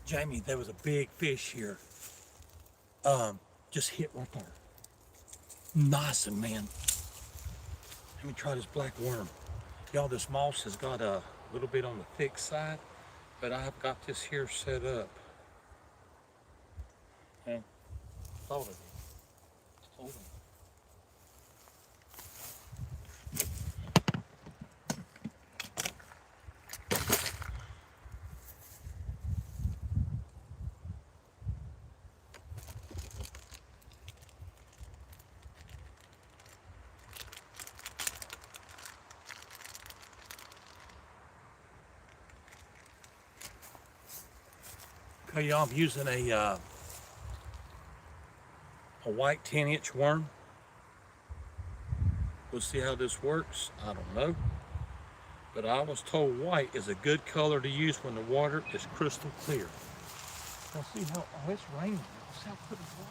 Jamie, there was a big fish here. Just hit right there. Nice, and man. Let me try this black worm. Y'all, this moss has got a little bit on the thick side, but I've got this here set up. And thought of it. Hold on. Okay, y'all, I'm using a white 10-inch worm. We'll see how this works. I don't know. But I was told white is a good color to use when the water is crystal clear. Now see how, oh, it's raining. See how pretty water.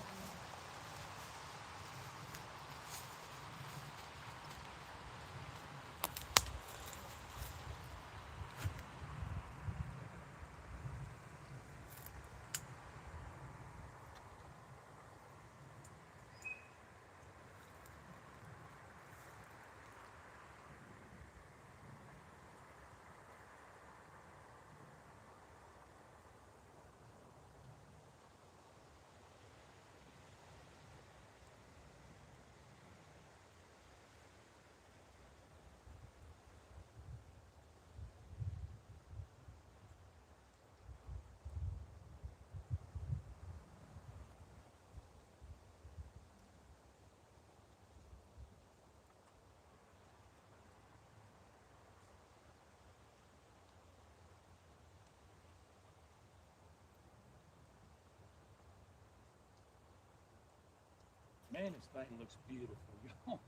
Man, this thing looks beautiful, y'all.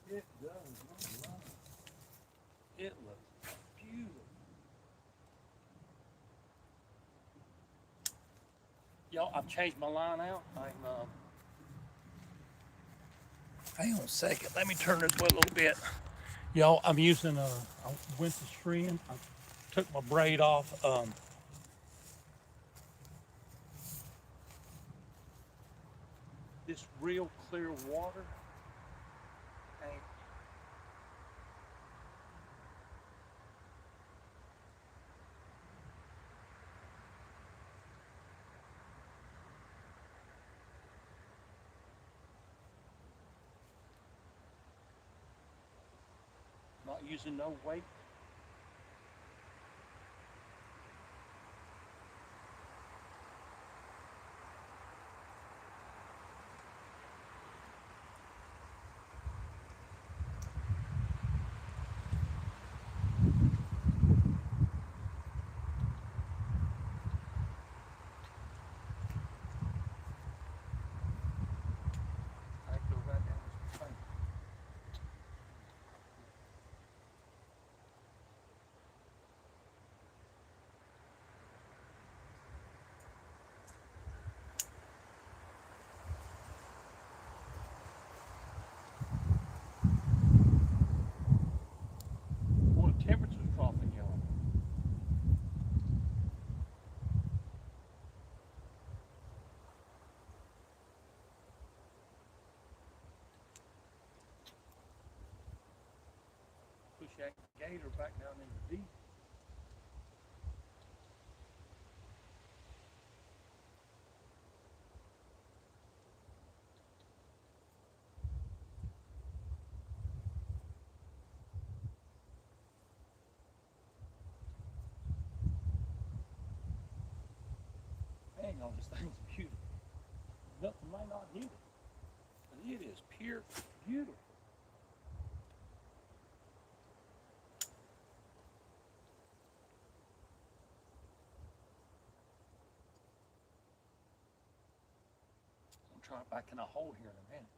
It does. It looks beautiful. Y'all, I've changed my line out. Hang on a second. Let me turn this way a little bit. Y'all, I'm using I went to string. I took my braid off. This real clear water. Ain't not using no weight. I go right down this thing. Boy, the temperature's dropping, y'all. Push that gator back down in the deep. Hang on, this thing's beautiful. Nothing might not hit it, but it is pure beautiful. I'm trying back in a hole here in a minute.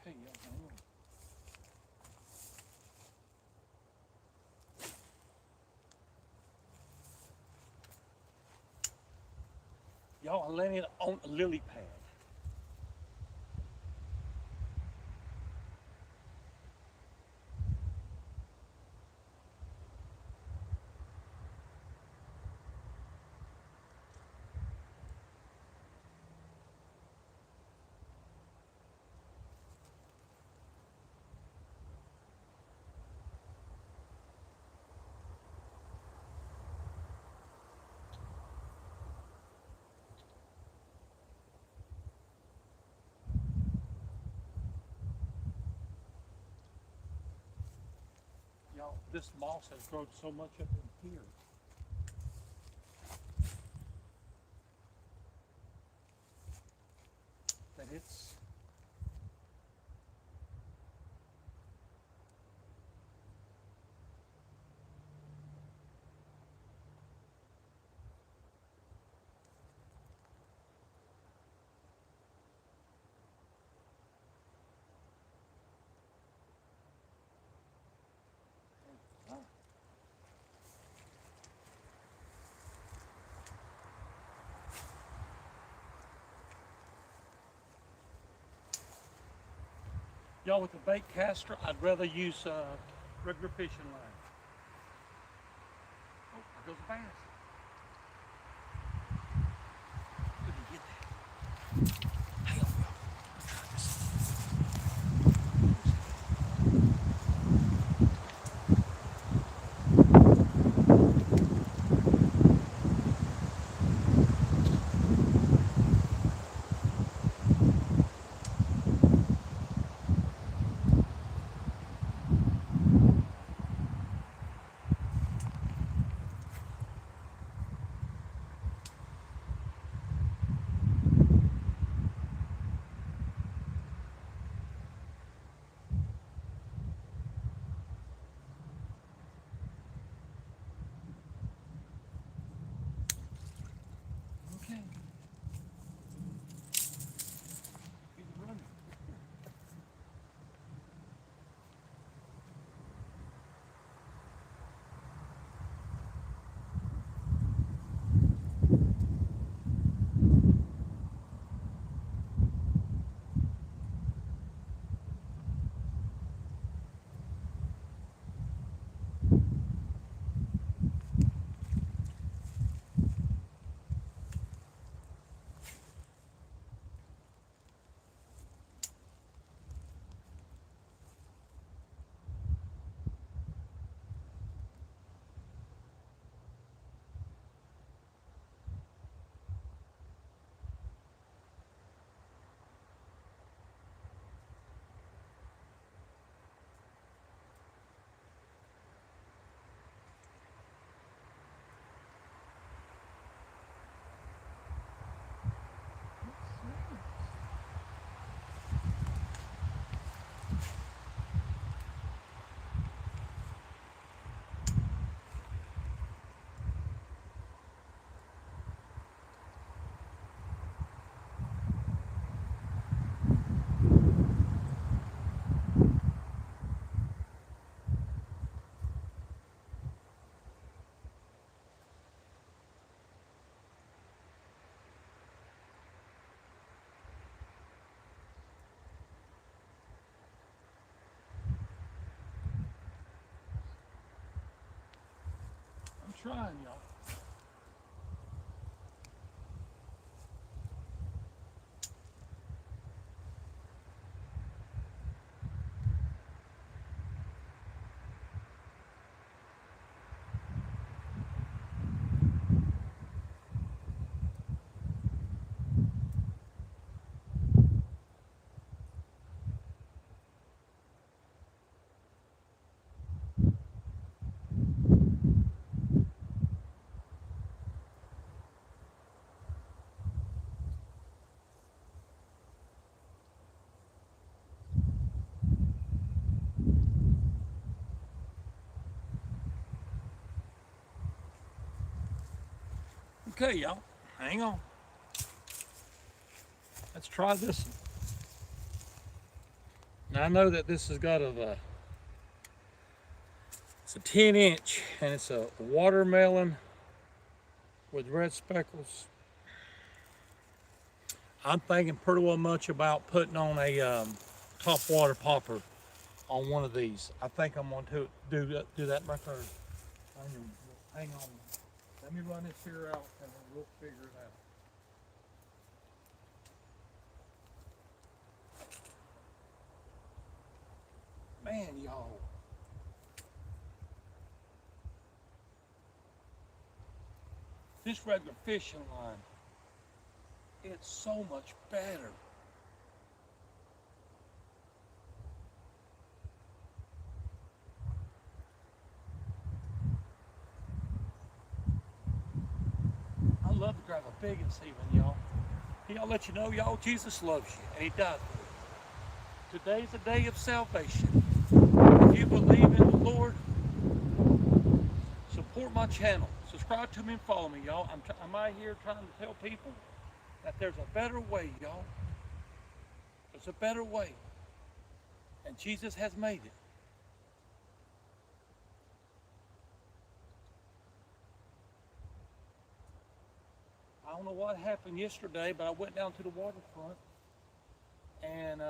Okay, y'all, hang on. Y'all, I landed on a lily pad. Y'all, this moss has grown so much up in here that it's y'all, with the bait caster, I'd rather use regular fishing line. Oh, there goes a bass. Did he get that? Hang on, y'all. Let me try this. Okay. He's running. I'm trying, y'all. Okay, y'all, hang on. Let's try this one. Now I know that this has got it's a 10-inch and it's a watermelon with red speckles. I'm thinking pretty well much about putting on a top water popper on one of these. I think I'm going to do that right there. Hang on. Let me run this here out and then we'll figure it out. Man, y'all. This regular fishing line, it's so much better. I love to grab a big and see one, y'all. He'll let you know, y'all, Jesus loves you, and he died for you. Today's a day of salvation. If you believe in the Lord, support my channel. Subscribe to me and follow me, y'all. I'm out here trying to tell people that there's a better way, y'all. There's a better way. And Jesus has made it. I don't know what happened yesterday, but I went down to the waterfront and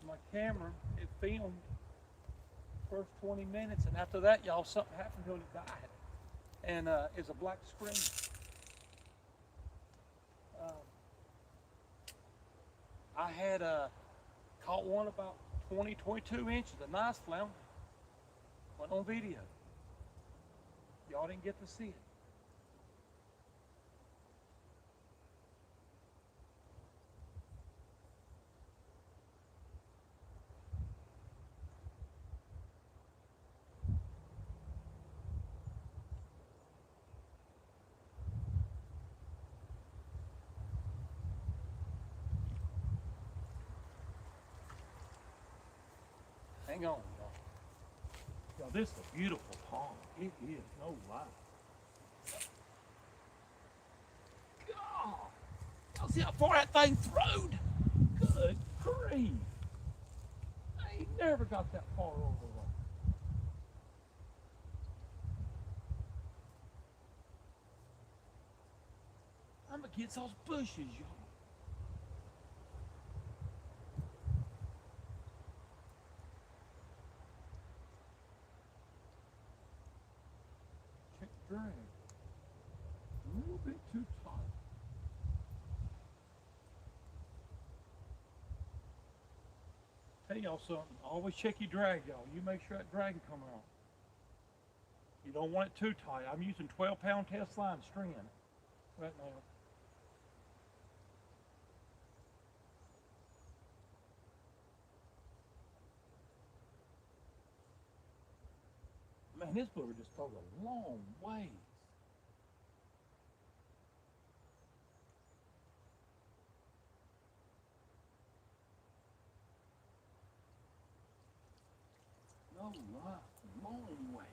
my camera, it filmed the first 20 minutes, and after that, y'all, something happened to it, it died. And it's a black screen. I had caught one about 20, 22 inches, a nice flounder. Went on video. Y'all didn't get to see it. Hang on, y'all. Y'all, this is a beautiful pond. It is, no lie. God, y'all see how far that thing throwed? Good grief. I ain't never got that far over there. I'm against those bushes, y'all. Check the drag. A little bit too tight. Tell y'all something. Always check your drag, y'all. You make sure that drag come out. You don't want it too tight. I'm using 12-pound test line string right now. Man, this lure just throws a long way. No lie, long way.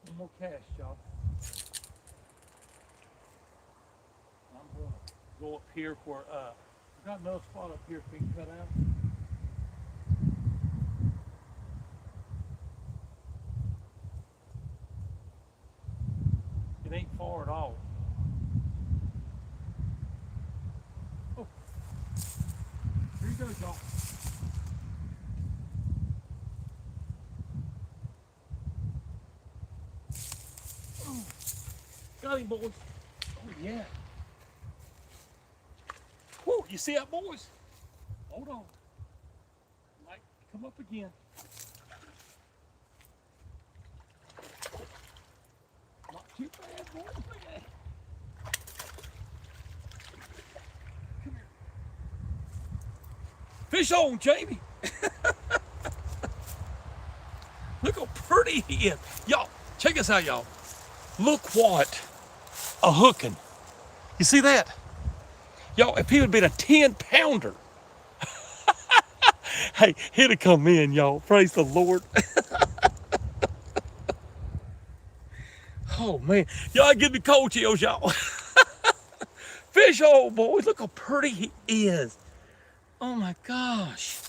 One more cast, y'all. I'm gonna go up here where I got another spot up here we can cut out. It ain't far at all. Oh, here you go, y'all. Oh, got him, boys. Oh yeah. Whew, you see that, boys? Hold on. Might come up again. Not too bad, boy. Look at that. Come here. Fish on, Jamie. Look how pretty he is. Y'all, check this out, y'all. Look what a hooking. You see that? Y'all, if he would have been a 10-pounder, hey, he'd have come in, y'all. Praise the Lord. Oh, man. Y'all give me cold chills, y'all. Fish on, boys. Look how pretty he is. Oh, my gosh.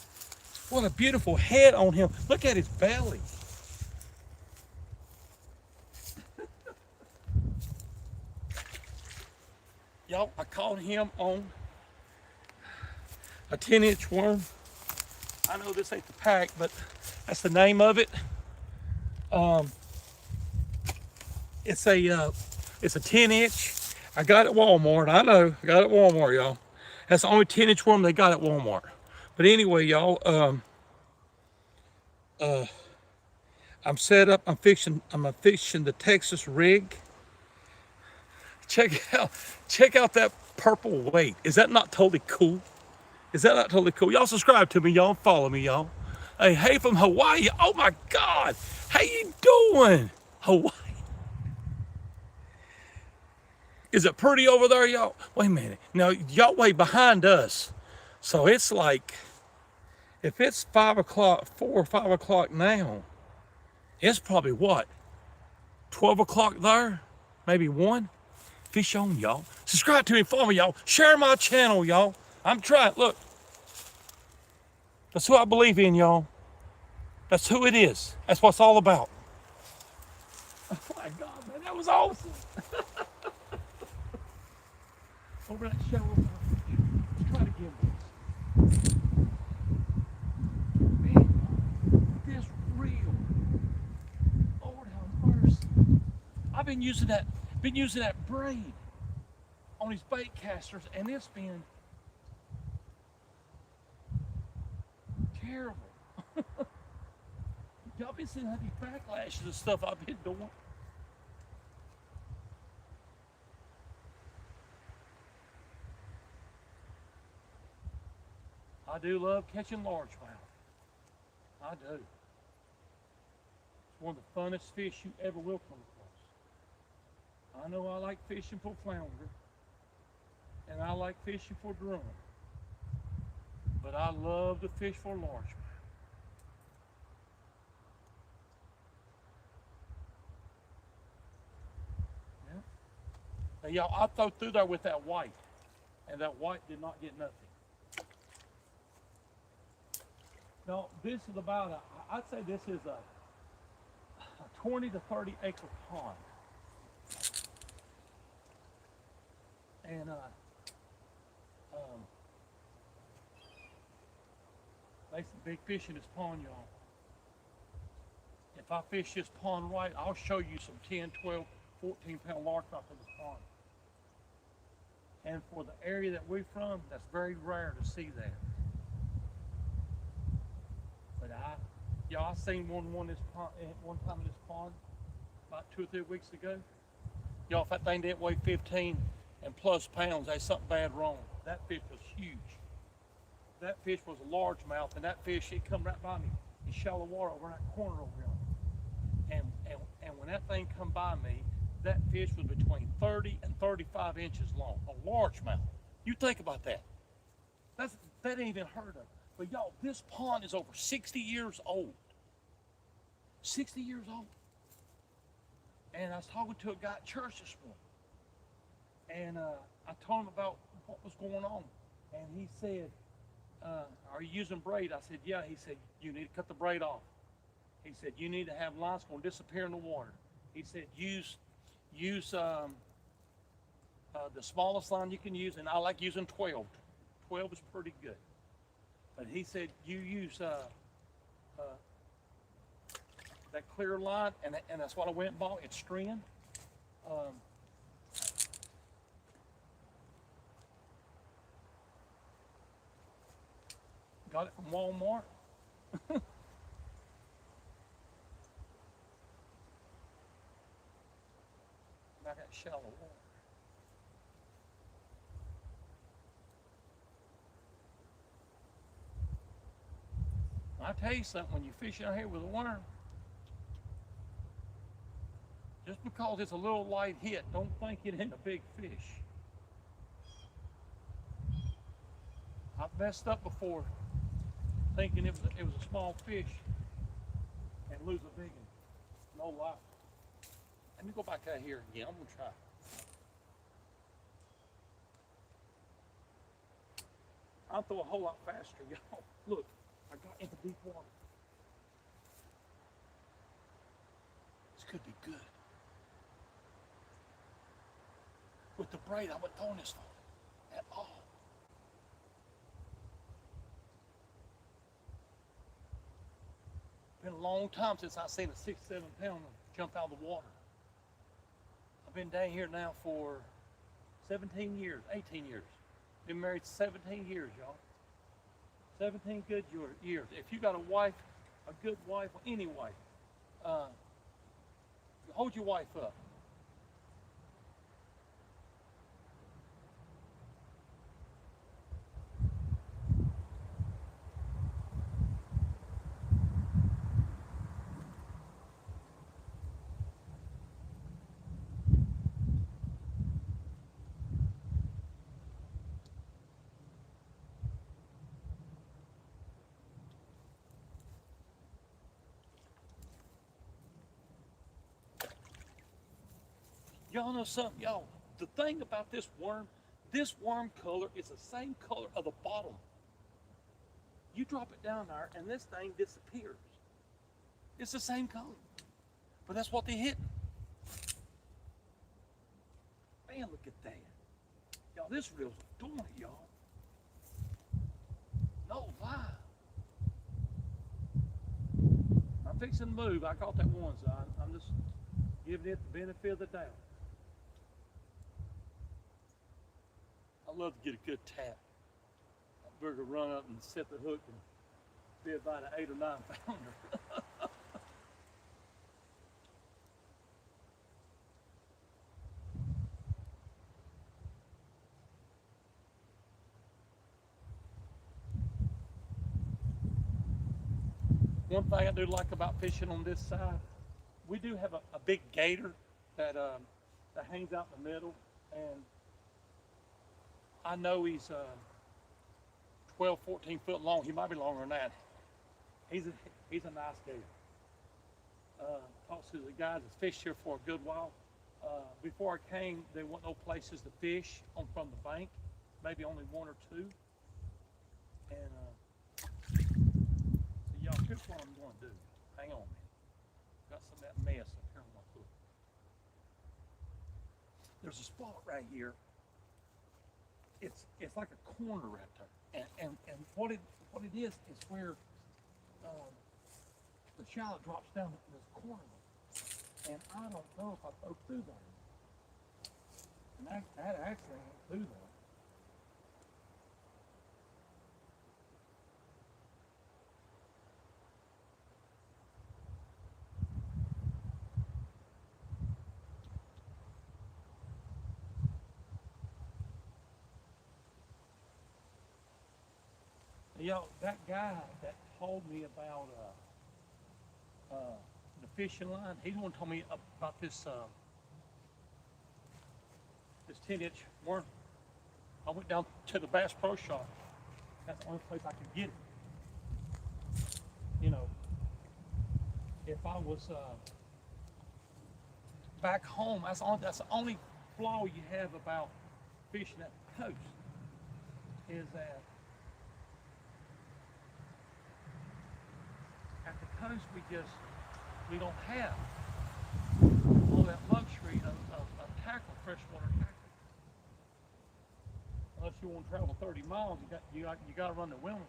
What a beautiful head on him. Look at his belly. Y'all, I caught him on a 10-inch worm. I know this ain't the pack, but that's the name of it. It's a 10-inch. I got it at Walmart. I know, I got it at Walmart, y'all. That's the only 10-inch worm they got at Walmart. But anyway, y'all, I'm set up. I'm fixing the Texas rig. Check out that purple weight. Is that not totally cool? Is that not totally cool? Y'all subscribe to me, y'all. Follow me, y'all. Hey from Hawaii. Oh my God. How you doing? Hawaii. Is it pretty over there, y'all? Wait a minute. Now, y'all way behind us. So it's like, if it's 5 o'clock, 4 or 5 o'clock now, it's probably what? 12 o'clock there? Maybe 1? Fish on, y'all. Subscribe to me, follow me, y'all. Share my channel, y'all. I'm trying. Look. That's who I believe in, y'all. That's who it is. That's what it's all about. Oh my God, man, that was awesome. Over that shallow water. Let's try it again, boys. Man, this real. Lord have mercy. I've been using that braid on these bait casters, and it's been terrible. Y'all been seeing how these backlashes and stuff I've been doing. I do love catching largemouth. I do. It's one of the funnest fish you ever will come across. I know I like fishing for flounder, and I like fishing for drum, but I love to fish for largemouth. Yeah. Now, y'all, I threw through there with that white, and that white did not get nothing. Now, this is about I'd say this is a 20 to 30 acre pond. And there's some big fish in this pond, y'all. If I fish this pond right, I'll show you some 10, 12, 14-pound largemouth in this pond. And for the area that we're from, that's very rare to see that. But y'all, I seen one time in this pond about 2 or 3 weeks ago. Y'all, if that thing didn't weigh 15 and plus pounds, there's something bad wrong. That fish was huge. That fish was a largemouth, and that fish, it come right by me in shallow water over in that corner over there. And when that thing come by me, that fish was between 30 and 35 inches long, a largemouth. You think about that. That ain't even heard of. But y'all, this pond is over 60 years old. 60 years old. And I was talking to a guy at church this morning. And I told him about what was going on. And he said, are you using braid? I said, yeah. He said, you need to cut the braid off. He said, you need to have lines going to disappear in the water. He said, use the smallest line you can use, and I like using 12. 12 is pretty good. But he said, you use that clear line, and that's what I went and bought. It's string. Got it from Walmart. Back at shallow water. I tell you something, when you fish out here with a worm, just because it's a little light hit, don't think it ain't a big fish. I've messed up before thinking it was a small fish and lose a big one. No lie. Let me go back out here again. I'm gonna try. I'll throw a whole lot faster, y'all. Look, I got into deep water. This could be good. With the braid, I wasn't throwing this far at all. Been a long time since I've seen a 6, 7 pounder jump out of the water. I've been down here now for 17 years, 18 years. Been married 17 years, y'all. 17 good years. If you got a wife, a good wife, or any wife, hold your wife up. Y'all know something, y'all? The thing about this worm color is the same color of the bottom. You drop it down there and this thing disappears. It's the same color. But that's what they hit. Man, look at that. Y'all, this reel's doing it, y'all. No lie. I'm fixing to move. I caught that one, so I'm just giving it the benefit of the doubt. I love to get a good tap. We're gonna run up and set the hook and be about an 8 or 9 pounder. One thing I do like about fishing on this side, we do have a big gator that hangs out in the middle, and I know he's 12, 14 foot long. He might be longer than that. He's a nice gator. Talked to the guys that fished here for a good while. Before I came, there weren't no places to fish from the bank, maybe only 1 or 2. And so y'all, here's what I'm going to do. Hang on, man. Got some of that mess up here on my foot. There's a spot right here. It's like a corner right there, and what it is where the shallot drops down in this corner, and I don't know if I throw through there. And that actually ain't through there. Yo, that guy that told me about the fishing line, he's the one who told me about this 10-inch worm. I went down to the Bass Pro Shop. That's the only place I could get it. You know, if I was back home, that's the only flaw you have about fishing at the coast, is that at the coast we don't have all that luxury of tackle, freshwater tackle. Unless you want to travel 30 miles, you got to run to Wilmington.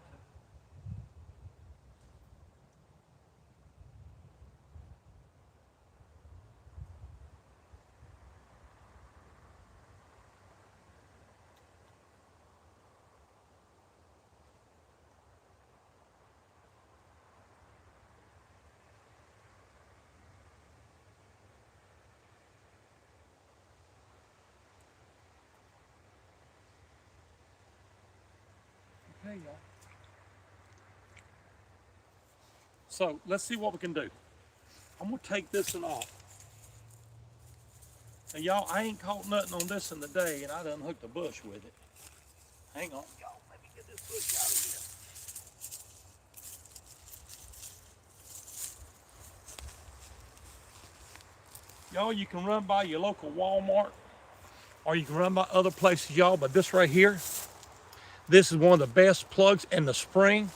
y'all. So let's see what we can do. I'm gonna take this one off. And y'all, I ain't caught nothing on this in the day, and I done hooked a bush with it. Hang on, y'all. Let me get this bush out of here. Y'all, you can run by your local Walmart, or you can run by other places, y'all. But this right here, this is one of the best plugs in the spring.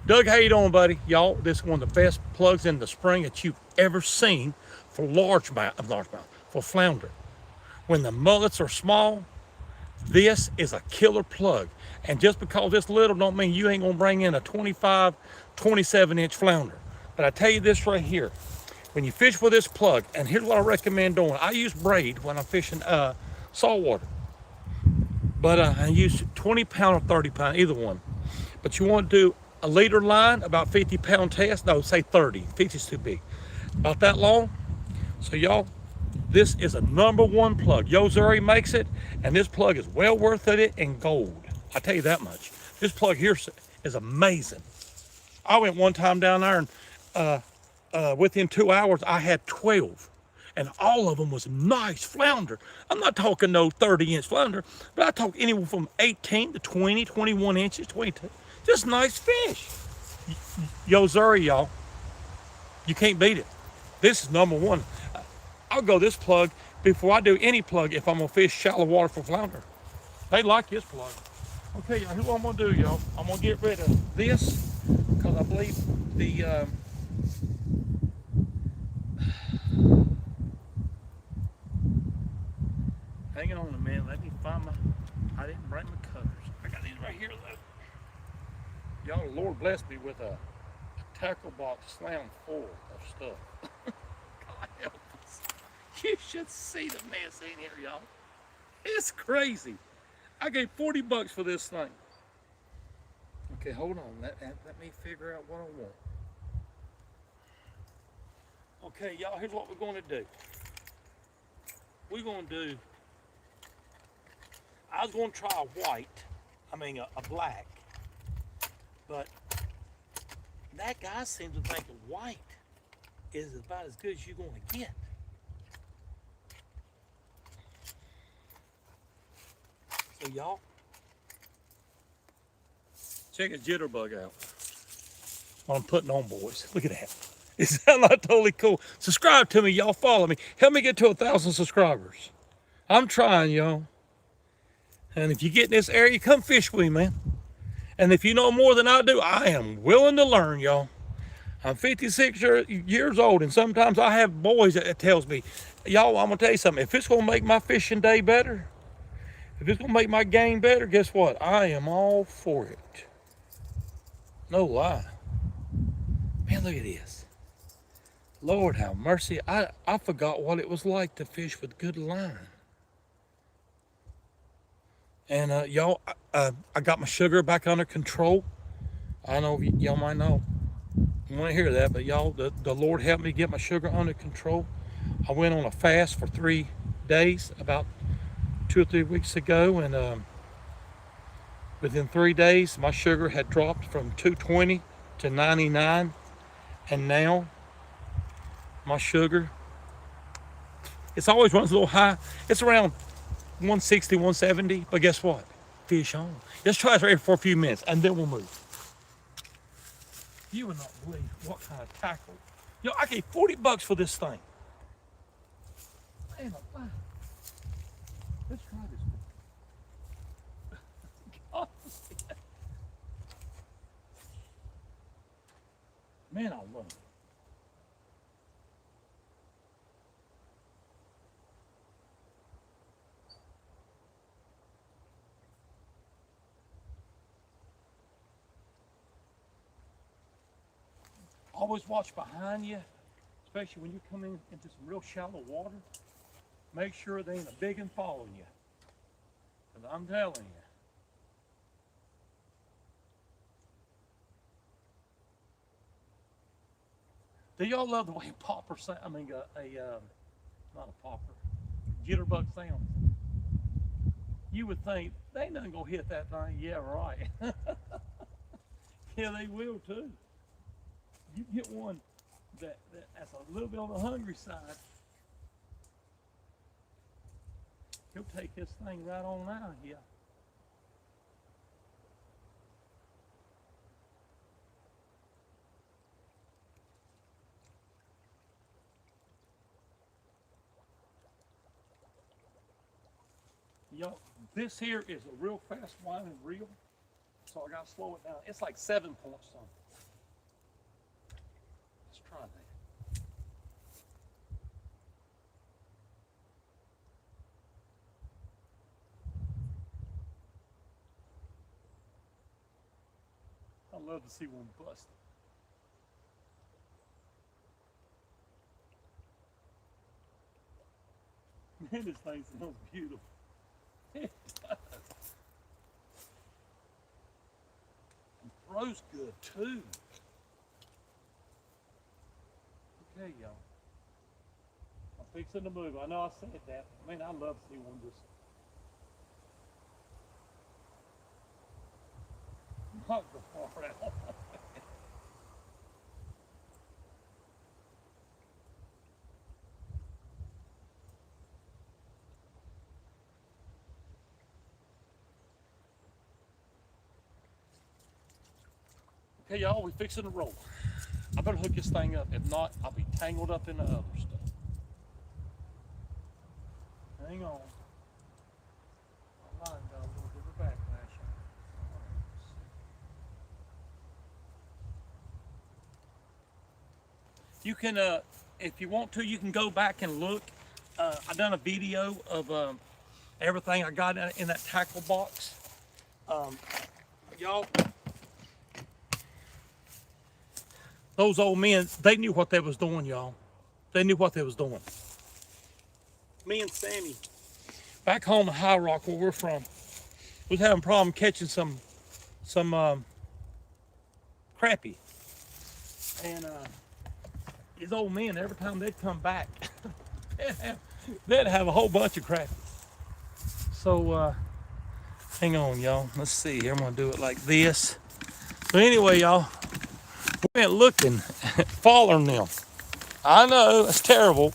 Doug, how you doing, buddy? Y'all, this is one of the best plugs in the spring that you've ever seen for largemouth, for flounder. When the mullets are small, this is a killer plug. And just because it's little don't mean you ain't gonna bring in a 25, 27-inch flounder. But I tell you this right here, when you fish with this plug, and here's what I recommend doing. I use braid when I'm fishing saltwater. But I use 20-pound or 30-pound, either one. But you want to do a leader line, about 50-pound test. No, say 30, 50 is too big. About that long. So y'all, this is a #1 plug. Jer-bear makes it, and this plug is well worth it in gold. I tell you that much. This plug here is amazing. I went one time down there, and within 2 hours, I had 12. And all of them was nice flounder. I'm not talking no 30-inch flounder, but I talk anywhere from 18 to 20, 21 inches, 22. Just nice fish. Jer-bear, y'all. You can't beat it. This is #1. I'll go this plug before I do any plug if I'm gonna fish shallow water for flounder. They like this plug. Okay, y'all, here's what I'm gonna do, y'all. I'm gonna get rid of this because I believe the hang on a minute. Let me find I didn't bring my cutters. I got these right here, though. Y'all, the Lord blessed me with a tackle box slam full of stuff. God help us. You should see the mess in here, y'all. It's crazy. I gave $40 for this thing. Okay, hold on. Let me figure out what I want. Okay, y'all, here's what we're going to do. We're going to do, I was going to try a black, but that guy seems to think a white is about as good as you're going to get. So y'all, check a jitterbug out. What I'm putting on, boys. Look at that. Is that not totally cool? Subscribe to me, y'all. Follow me. Help me get to 1,000 subscribers. I'm trying, y'all. And if you get in this area, come fish with me, man. And if you know more than I do, I am willing to learn, y'all. I'm 56 years old, and sometimes I have boys that tells me, y'all, I'm gonna tell you something. If it's gonna make my fishing day better, if it's gonna make my game better, guess what? I am all for it. No lie. Man, look at this. Lord have mercy. I forgot what it was like to fish with good line. And y'all, I got my sugar back under control. I know y'all might know. You want to hear that, but y'all, the Lord helped me get my sugar under control. I went on a fast for 3 days about 2 or 3 weeks ago, and within 3 days, my sugar had dropped from 220 to 99, and now my sugar, it's always runs a little high. It's around 160, 170, but guess what? Fish on. Let's try this right here for a few minutes, and then we'll move. You would not believe what kind of tackle. Yo, I gave $40 for this thing. Man, let's try this one. Man, I love it. Always watch behind you, especially when you come into some real shallow water. Make sure there ain't a big one following you. Because I'm telling you. Do y'all love the way a popper sound? I mean, not a popper, jitterbug sounds. You would think they ain't nothing gonna hit that thing. Yeah, right. Yeah, they will too. You get one that's a little bit on the hungry side, he'll take this thing right on out here. Y'all, this here is a real fast winding reel, so I gotta slow it down. It's like 7 point something. Let's try that. I'd love to see one bust. Man, this thing sounds beautiful. It does. And throws good too. Okay, y'all. I'm fixing to move. I know I said that. Man, I'd love to see one just knock the far out. Okay, y'all, we fixing to roll. I better hook this thing up. If not, I'll be tangled up in the other stuff. Hang on. My line got a little bit of a backlash on it. You can, if you want to, you can go back and look. I done a video of everything I got in that tackle box. Y'all, those old men, they knew what they was doing, y'all. They knew what they was doing. Me and Sammy, back home in High Rock where we're from, was having a problem catching some crappie. And these old men, every time they'd come back, they'd have a whole bunch of crappies. So hang on, y'all. Let's see here. I'm gonna do it like this. So anyway, y'all, we went looking, following them. I know it's terrible,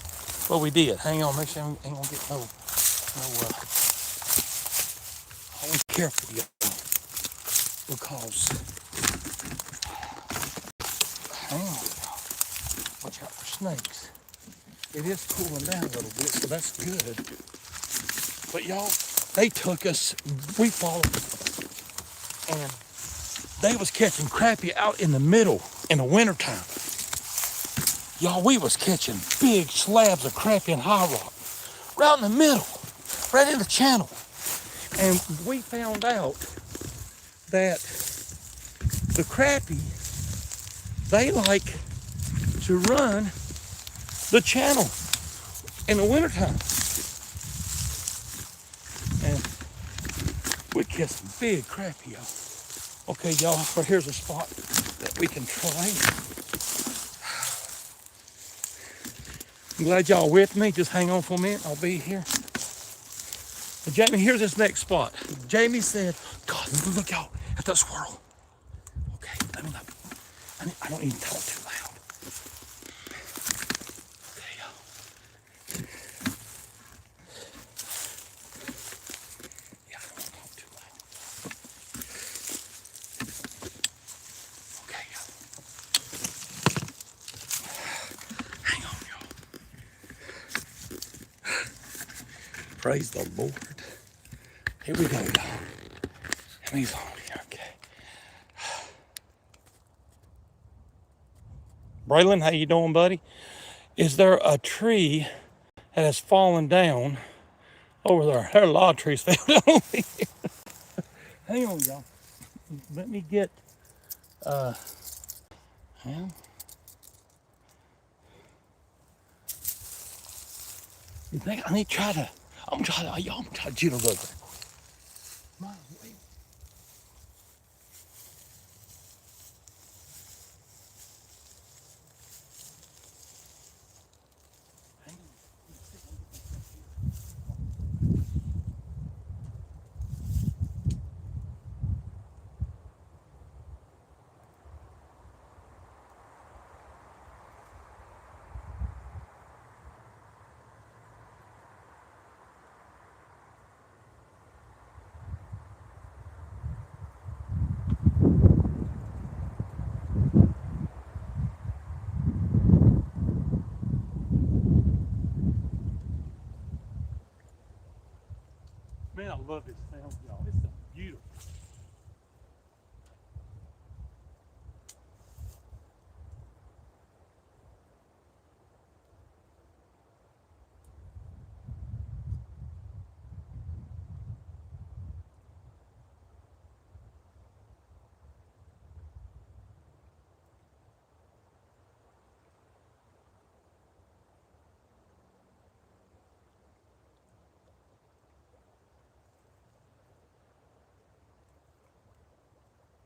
but we did. Hang on, make sure I ain't gonna get no. Always careful, y'all, because hang on, y'all. Watch out for snakes. It is cooling down a little bit, so that's good. But y'all, they took us. We followed them, and they was catching crappie out in the middle in the wintertime. Y'all, we was catching big slabs of crappie in High Rock, right in the middle, right in the channel. And we found out that the crappie, they like to run the channel in the wintertime. And we catch some big crappie, y'all. Okay, y'all, but here's a spot that we can try. I'm glad y'all with me. Just hang on for a minute. I'll be here. But Jamie, here's this next spot. Jamie said, God, look out at that squirrel. Okay, let me look. I don't even talk too loud. Okay, y'all. Yeah, I don't want to talk too loud. Okay, y'all. Hang on, y'all. Praise the Lord. Here we go, y'all. And he's on here, okay. Braylon, how you doing, buddy? Is there a tree that has fallen down over there? There are a lot of trees fell down over here. Hang on, y'all. Let me get, yeah. You think I need to try to, I'm trying to jittle over there. Come on, wait. Hang on. love this sound, y'all. It's so beautiful.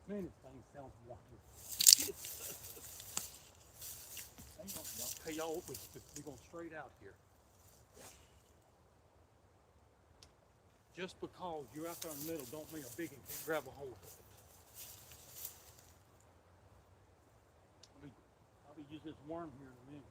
Man, this thing sounds wonderful. Hang on, y'all. Hey, y'all, we're going straight out here. Just because you're out there in the middle don't mean a big one can't grab a hold of it. I'll be using this worm here in a minute.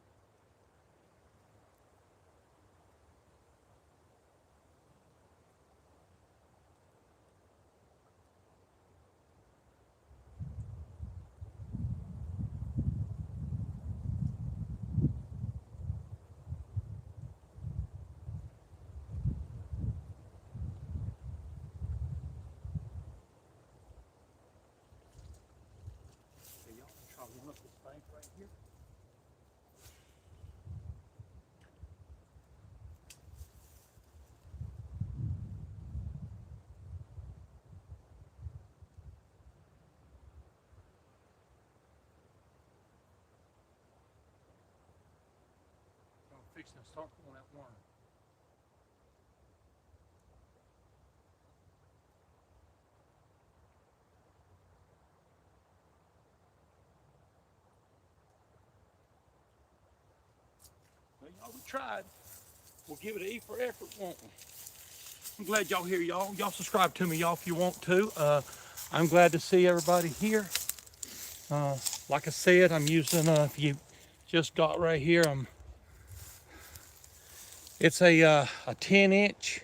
Okay, y'all, try one up this bank right here. I'm fixing to start pulling that worm. Well, y'all, we tried. We'll give it an E for effort, won't we? I'm glad y'all here, y'all. Y'all subscribe to me, y'all, if you want to. I'm glad to see everybody here. Like I said, I'm using, if you just got right here, it's a 10-inch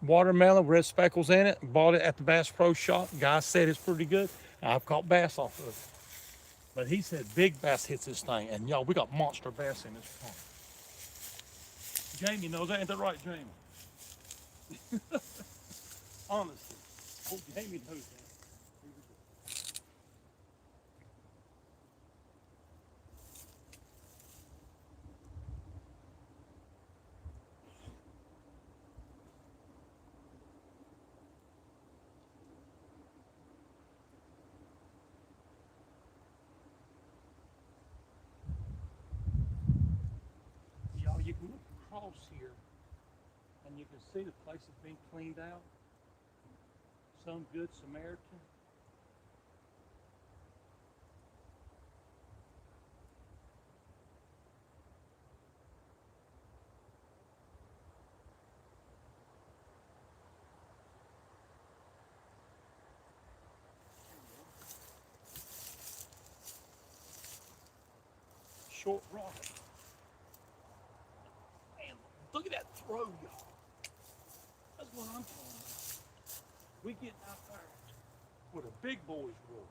watermelon with red speckles in it. Bought it at the Bass Pro Shop. Guy said it's pretty good. I've caught bass off of it. But he said big bass hits this thing. And y'all, we got monster bass in this pond. Jamie knows that. Ain't that right, Jamie? Honestly. Oh, Jamie knows that. Y'all, you can look across here and you can see the place has been cleaned out. Some good Samaritan. Short rod. Man, look at that throw, y'all. That's what I'm talking about. We getting out there where the big boys roll.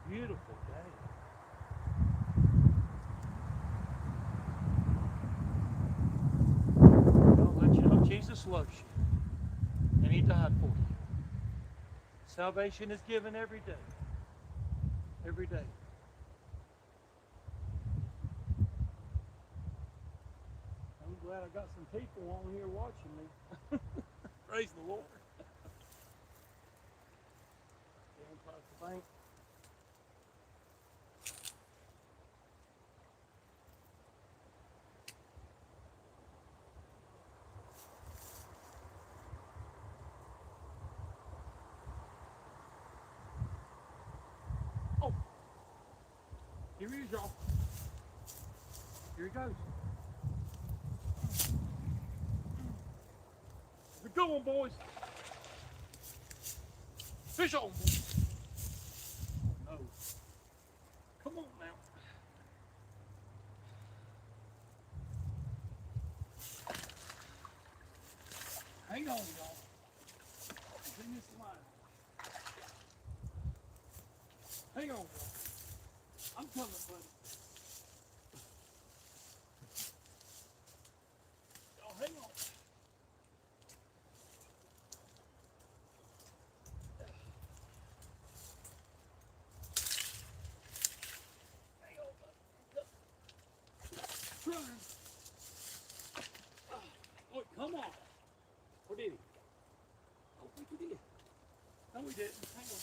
Beautiful day. I'll let you know Jesus loves you. And he died for you. Salvation is given every day. Every day. I'm glad I got some people on here watching me. Praise the Lord. Down past the bank. Oh, here he is, y'all. Here he goes. We're going, boys. Fish on, boys. Oh, no. Come on now. on, y'all. It's in this line. Hang on, y'all. I'm coming, buddy. Y'all, hang on. Hang on, buddy. I'm trying. Oh, come on. Or did he? I don't think he did. No, he didn't. Hang on.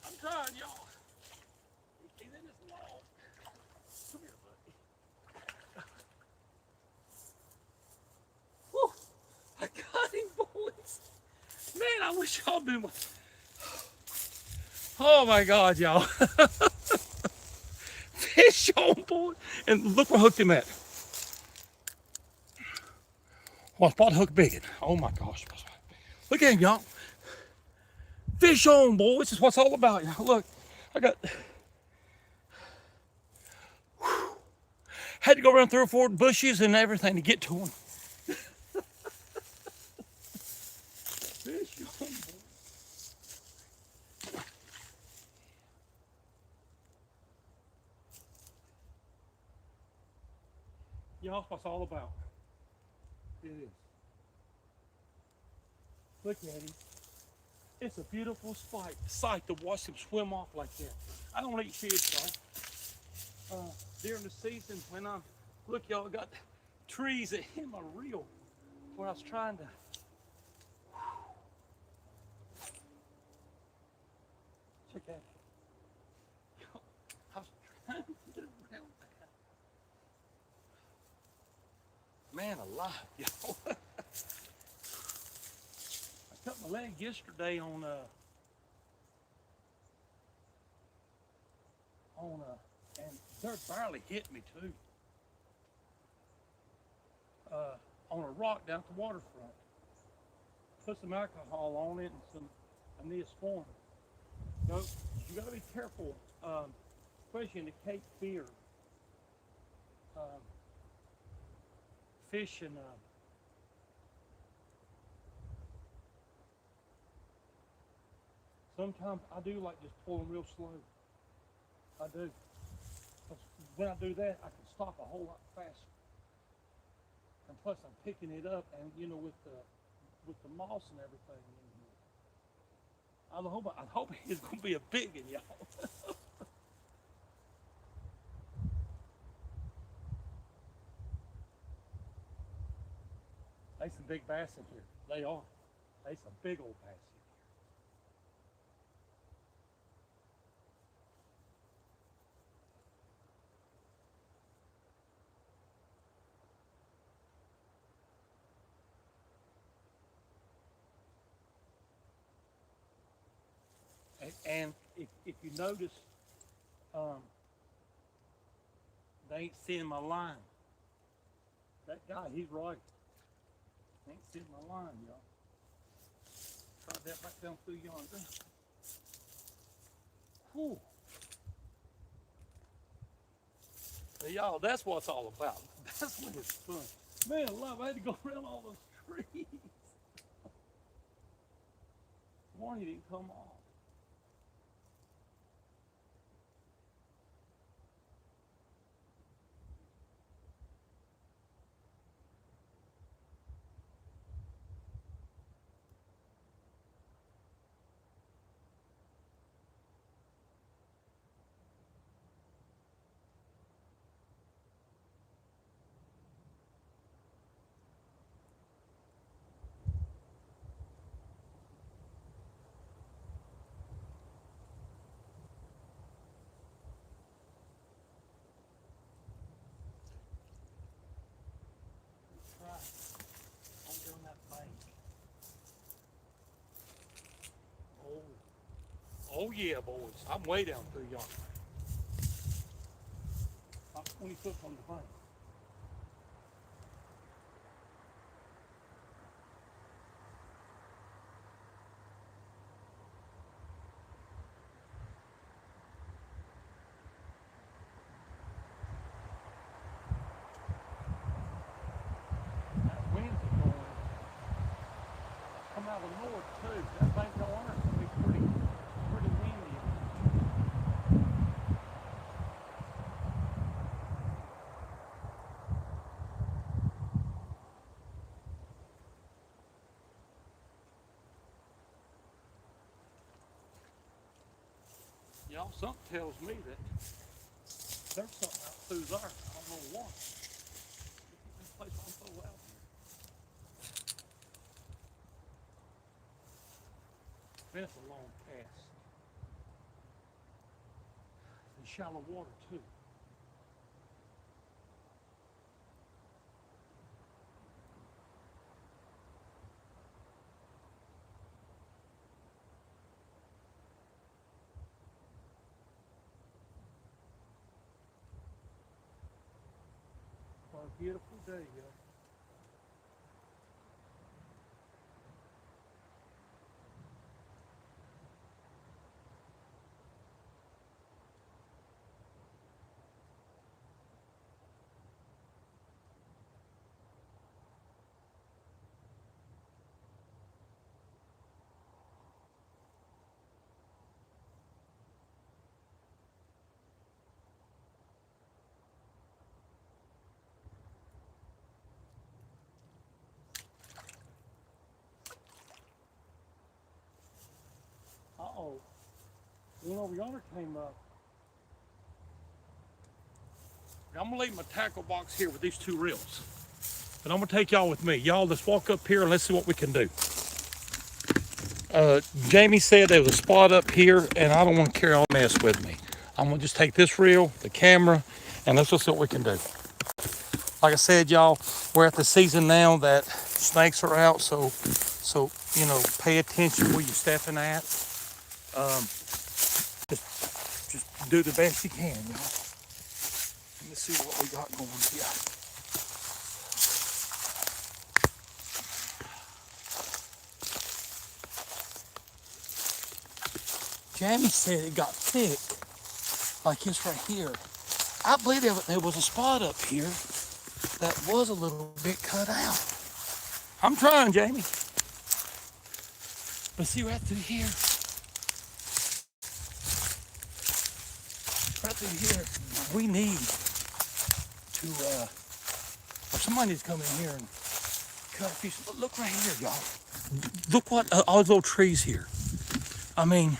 I'm trying, y'all. He's in this log. Come here, buddy. Whew. I got him, boys. Man, I wish y'all been. Oh my God, y'all. Fish on, boy. And look where I hooked him at. Well, spot hook biggin. Oh my gosh. Look at him, y'all. Fish on, boys. This is what's all about, y'all. Look, I got. Whew, had to go around 3 or 4 bushes and everything to get to him. Fish on, boys. Y'all, what's all about. It is. Look at him. It's a beautiful sight to watch him swim off like that. I don't eat fish, y'all. During the season, when look, y'all, got trees in my reel where I was trying to. Check that. I was trying to get around that. Man alive, y'all. I cut my leg yesterday on and Jer-bear hit me too. On a rock down at the waterfront. Put some alcohol on it and some Neosporin. So you got to be careful, especially in the Cape Fear. Fishing. Sometimes I do like just pull them real slow. I do. When I do that, I can stop a whole lot faster. And plus, I'm picking it up, and you know, with the moss and everything in here. I hope it's gonna be a big one, y'all. There's some big bass in here. They are. There's some big old bass in here. And if you notice, they ain't seeing my line. That guy, he's right. They ain't seeing my line, y'all. Try that right down through yonder. Whew. So y'all, that's what it's all about. That's when it's fun. Man, love, I had to go around all those trees. One he didn't come off. I'm doing that bank. Oh yeah, boys. I'm way down through yonder. I'm 20 foot from the bank. Y'all, something tells me that there's something out through there. I don't know what. This place I'm so out here. Man, it's a long cast. And shallow water too. What a beautiful day, y'all. Uh-oh. One over yonder came up. I'm gonna leave my tackle box here with these two reels. But I'm gonna take y'all with me. Y'all, let's walk up here and let's see what we can do. Jamie said there was a spot up here and I don't want to carry all the mess with me. I'm gonna just take this reel, the camera, and let's just see what we can do. Like I said, y'all, we're at the season now that snakes are out, so you know, pay attention where you're stepping at. Just do the best you can, y'all. Let me see what we got going here. Jamie said it got thick, like this right here. I believe there was a spot up here that was a little bit cut out. I'm trying, Jamie. But see right through here. Right through here, we need to, or somebody needs to come in here and cut a piece. Look right here, y'all. Look what, all those little trees here. I mean,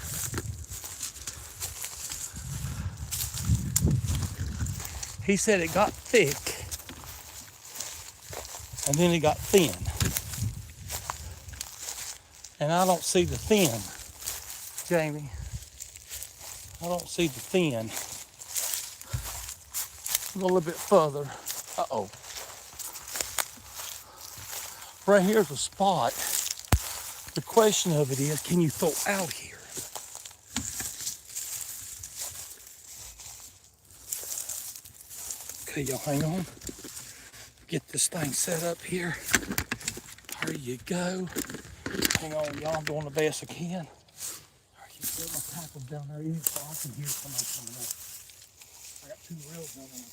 he said it got thick and then it got thin. And I don't see the thin, Jamie. I don't see the thin. A little bit further. Uh-oh. Right here's a spot. The question of it is, can you throw out here? Okay, y'all hang on. Get this thing set up here. There you go. Hang on, y'all, I'm doing the best I can. There you go, my tackle's down there even so I can hear somebody coming up. I got two reels down there.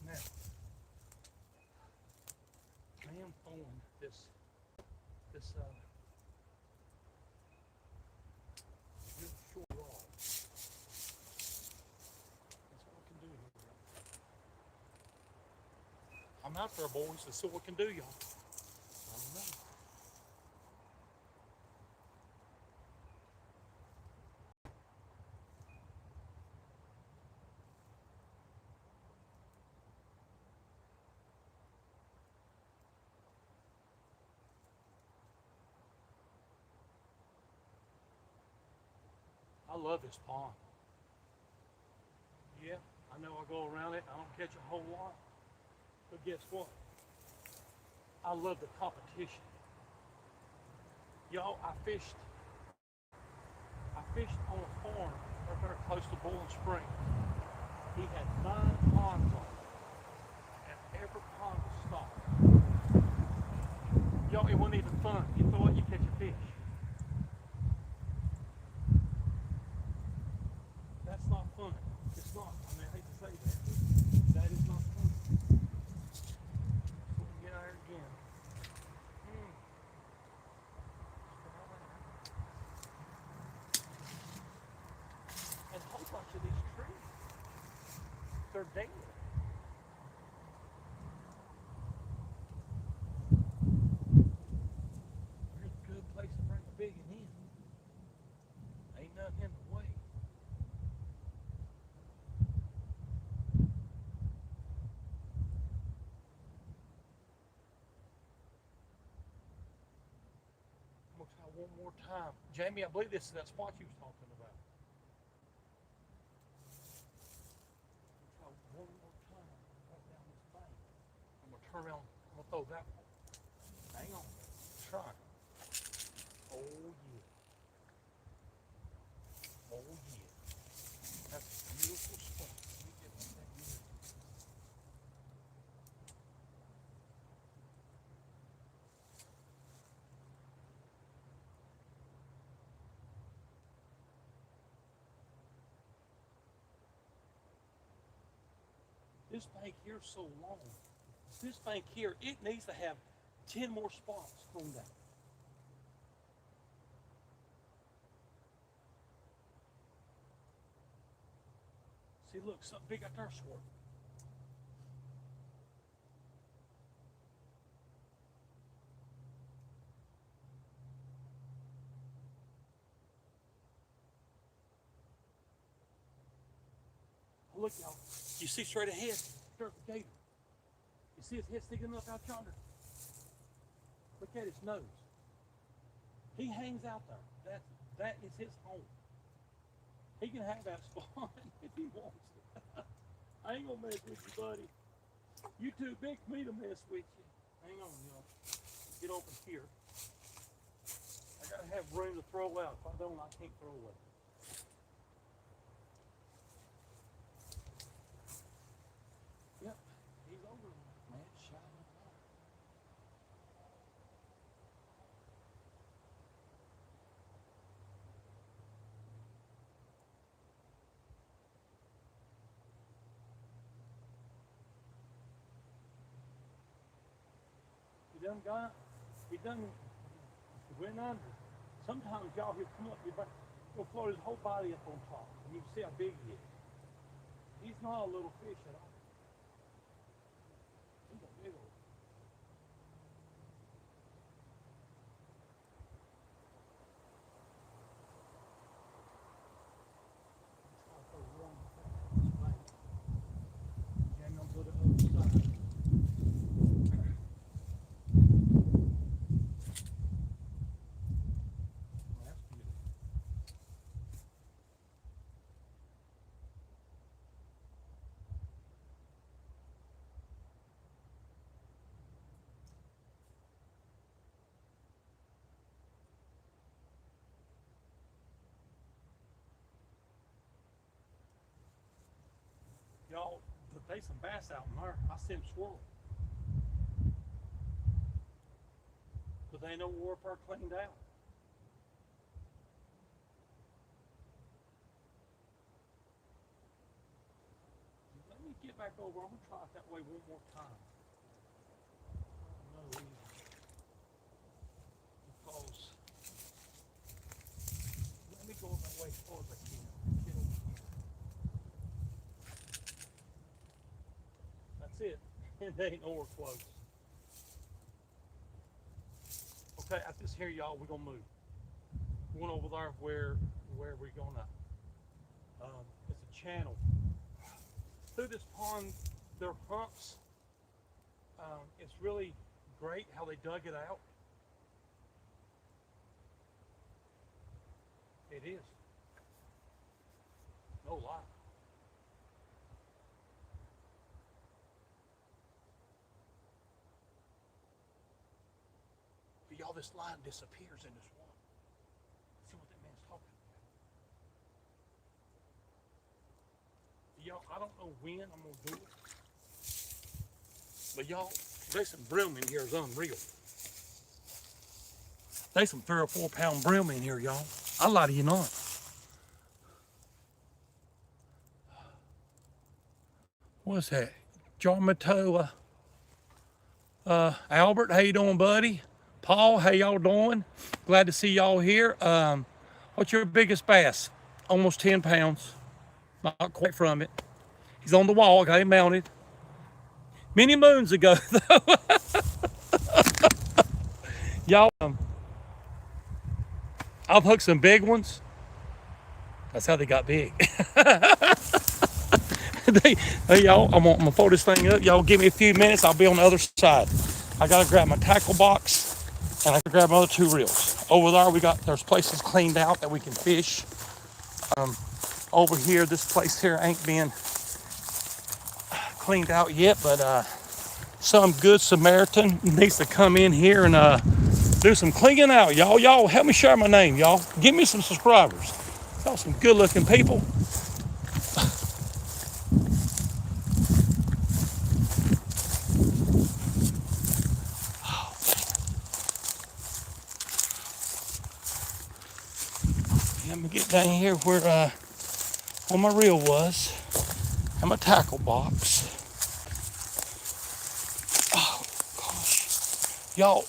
Now, I am throwing this short rod. That's what we can do here. I'm out there, boys. Let's see what we can do, y'all. I don't know. I love this pond. Yeah, I know I go around it. I don't catch a whole lot. But guess what? I love the competition. Y'all, I fished on a farm right there close to Bowling Spring. He had 9 ponds on it. And every pond was stocked. Y'all, it wasn't even fun. You throw it, you catch a fish. That's not fun. It's not. I mean, I hate to say that. That is not fun. So we get out here again. And a whole bunch of these trees, they're dead. one more time. Jamie, I believe this is that spot you was talking about. Try one more time, right down this bank. I'm gonna turn around, I'm gonna throw that one. Hang on, try. Oh yeah. Oh yeah. That's a beautiful spot. Let me get that good. This bank here is so long. This bank here, it needs to have 10 more spots on that. See, look, something big out there, Swart. Look, y'all. You see straight ahead, there's the gator. You see his head sticking up out yonder? Look at his nose. He hangs out there. That is his home. He can have that spot if he wants to. I ain't gonna mess with you, buddy. You too big for me to mess with you. Hang on, y'all. Get over here. I gotta have room to throw out. If I don't, I can't throw away. Yep, he's over there, man. Shining light. He done got, he done went under. Sometimes y'all, he'll come up, he'll float his whole body up on top, and you can see how big he is. He's not a little fish at all. He's a big old. Jamie, I'll go to the other side. That's beautiful. Y'all, there's some bass out in there. I see them swirling. But they know we're up there cleaned out. Let me get back over. I'm gonna try it that way one more time. No reason. Because let me go that way as far as I can. Get over here. That's it. And they ain't nowhere close. Okay, at this here, y'all, we're gonna move. We're going over there where we're gonna. It's a channel. Through this pond, there are humps. It's really great how they dug it out. It is. No lie. But y'all, this line disappears in this water. See what that man's talking about. Y'all, I don't know when I'm gonna do it. But y'all, there's some brim in here is unreal. There's some 3 or 4 pound brim in here, y'all. I lie to you not. What's that? Jarmatoa. Albert, how you doing, buddy? Paul, how y'all doing? Glad to see y'all here. What's your biggest bass? Almost 10 pounds. Not quite from it. He's on the wall, got him mounted. Many moons ago, though. Y'all, I've hooked some big ones. That's how they got big. Hey, y'all, I'm gonna fold this thing up. Y'all give me a few minutes. I'll be on the other side. I gotta grab my tackle box and I gotta grab my other 2 reels. Over there, there's places cleaned out that we can fish. Over here, this place here ain't been cleaned out yet, but some good Samaritan needs to come in here and do some cleaning out, y'all. Y'all help me share my name, y'all. Give me some subscribers. Y'all some good looking people. Let me get down here where my reel was and my tackle box. Oh gosh, y'all,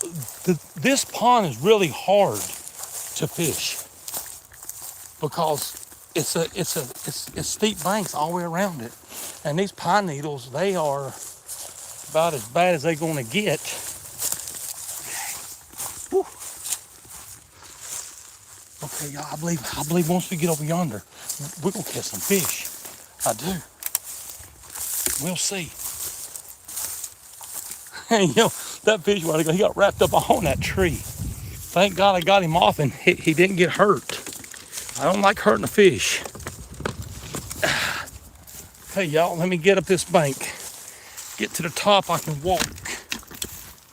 this pond is really hard to fish because it's steep banks all the way around it, and these pine needles, they are about as bad as they're going to get. Whew. Okay, y'all, I believe once we get over yonder, we're gonna catch some fish. I do. We'll see. And you know, that fish, he got wrapped up on that tree. Thank God I got him off and he didn't get hurt. I don't like hurting a fish. Hey, y'all, let me get up this bank. Get to the top, I can walk.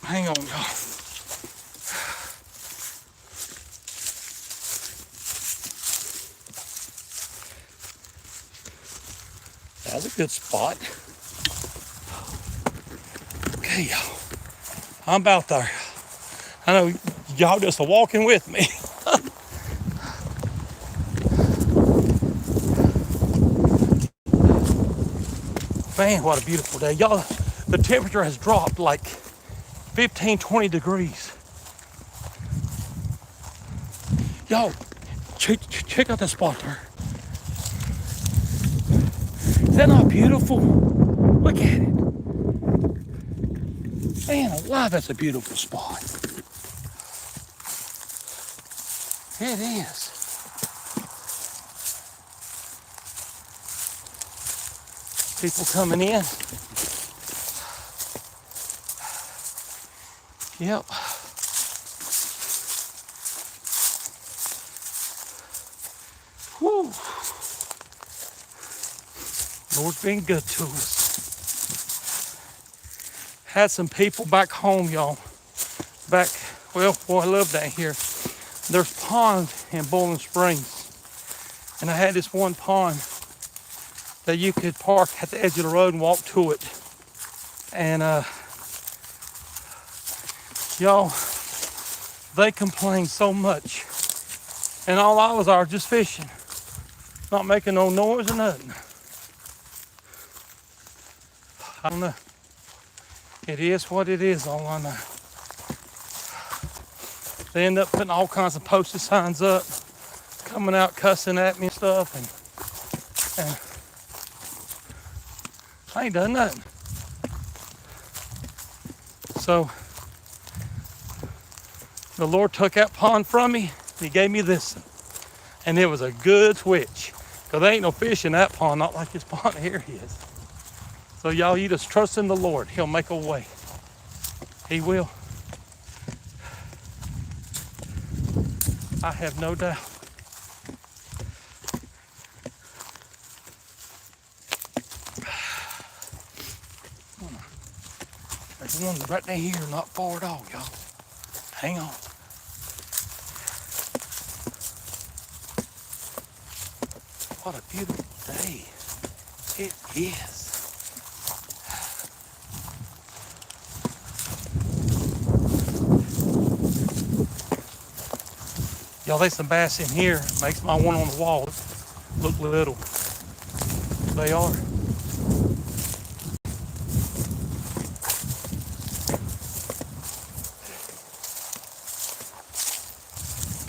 Hang on, y'all. That's a good spot. Okay, y'all. I'm about there. I know y'all just are walking with me. Man, what a beautiful day. Y'all, the temperature has dropped like 15, 20 degrees. Y'all, check out that spot there. Is that not beautiful? Look at it. Man alive, that's a beautiful spot. It is. People coming in. Yep. Whew. Lord's been good to us. Had some people back home, y'all. Boy, I love down here. There's ponds in Bowling Springs. And I had this one pond that you could park at the edge of the road and walk to it. And y'all, they complained so much. And all I was just fishing. Not making no noise or nothing. I don't know. It is what it is, all I know. They end up putting all kinds of posted signs up, coming out cussing at me and stuff, and I ain't done nothing. So the Lord took that pond from me, He gave me this one. And it was a good switch. Because there ain't no fish in that pond, not like this pond here is. So y'all, you just trust in the Lord. He'll make a way. He will. I have no doubt. There's one right down here, not far at all, y'all. Hang on. What a beautiful day. It is. Y'all, there's some bass in here. It makes my one on the wall look little. They are.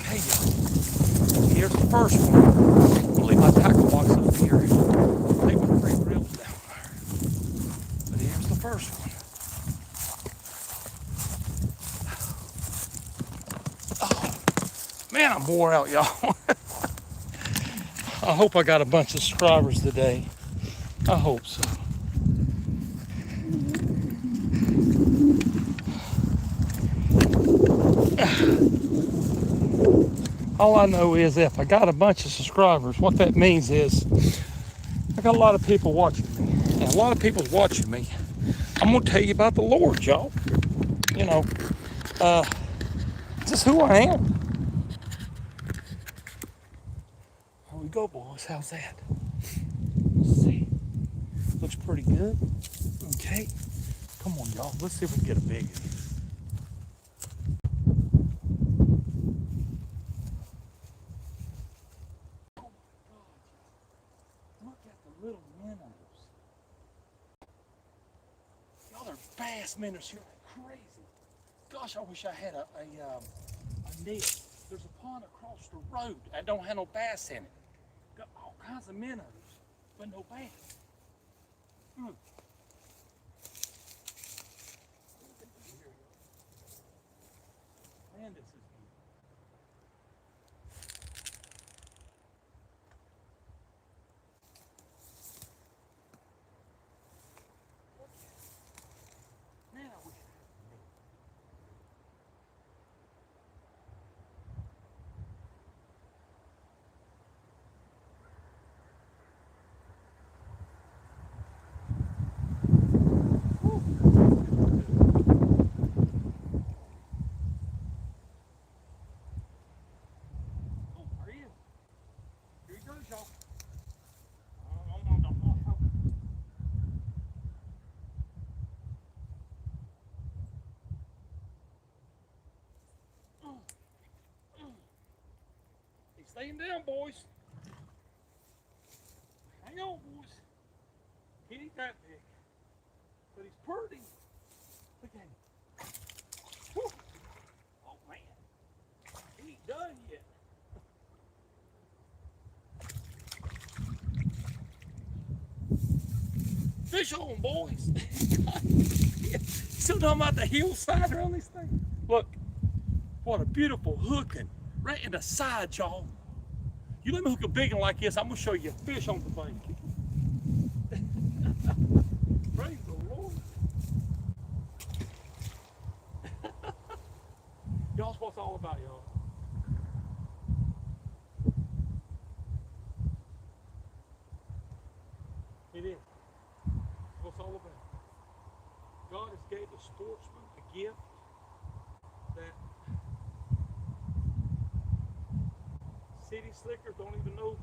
Okay, y'all. Here's the first one. I'm gonna leave my tackle box up here. Leave my 3 reels down there. But here's the first one. Man, I'm wore out, y'all. I hope I got a bunch of subscribers today. I hope so. All I know is if I got a bunch of subscribers, what that means is I got a lot of people watching me. And a lot of people's watching me. I'm going to tell you about the Lord, y'all. You know, just who I am. Here we go, boys. How's that? Let's see. Looks pretty good. Okay. Come on, y'all. Let's see if we can get a big one. Look at the little minnows. Y'all, they're bass minnows here. Crazy. Gosh, I wish I had a net. There's a pond across the road that don't have no bass in it. Got all kinds of minnows, but no bass. Man, this is good. Man, I wish I had a net. Oh, there he is. Here he goes, y'all. He's staying down, boys. Hang on, boys. He ain't that big, but he's pretty. Look at him. Woo. Oh, man. He ain't done yet. Fish on, boys. Still talking about the hillside around this thing? Look, what a beautiful hooking right in the side, y'all. You let me hook a big one like this, I'm gonna show you a fish on the bank. Praise the Lord. Y'all's what it's all about, y'all. It is. What it's all about. God has gave the sportsman a gift that city slickers don't even know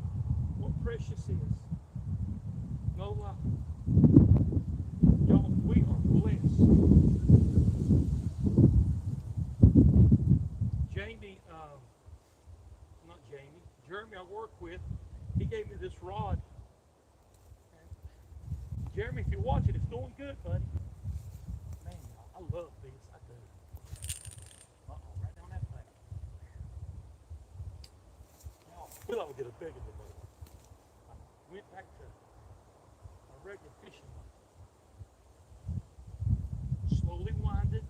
what precious is. No lie. Y'all, we are blessed. Jamie, not Jamie, Jeremy I work with, he gave me this rod. And Jeremy, if you're watching, it's doing good, buddy. Man, I love these. I do. Uh-oh, right down that flat. Now, we'll ever get a bigger than that. I went back to my regular fishing line. Slowly winded.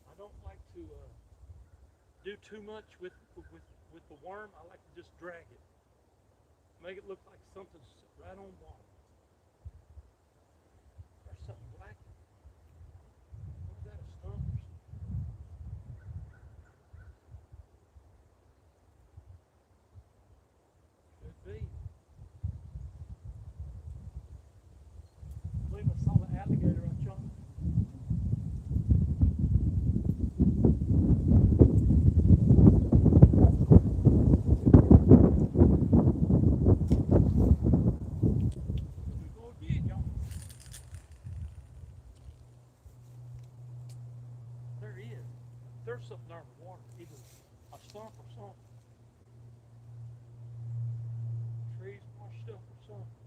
I don't like to do too much with the worm. I like to just drag it, make it look like something's right on water. There's something black. What is that, a stump or something? Could be. I believe I saw the alligator out yonder. There's something there in the water, either a stump or something. Trees washed up or something.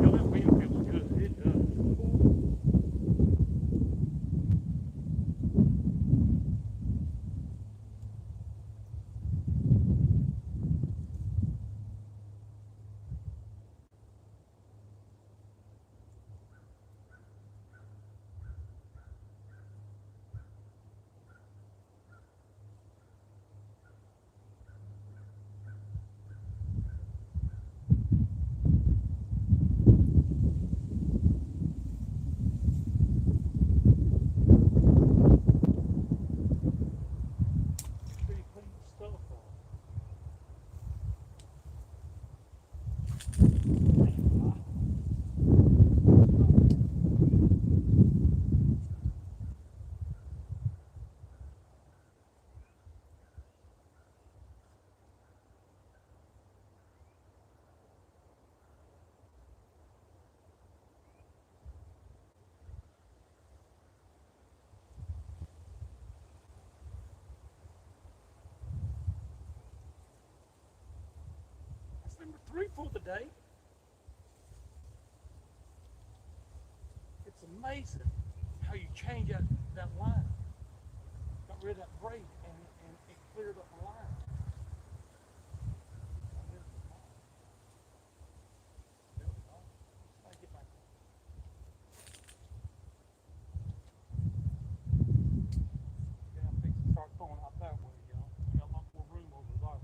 Yo, that wind feels good. It does. That's number 3 for the day. It's amazing how you change that line. Got rid of that braid and it cleared up the line. Start throwing out that way, y'all. We got a lot more room over there.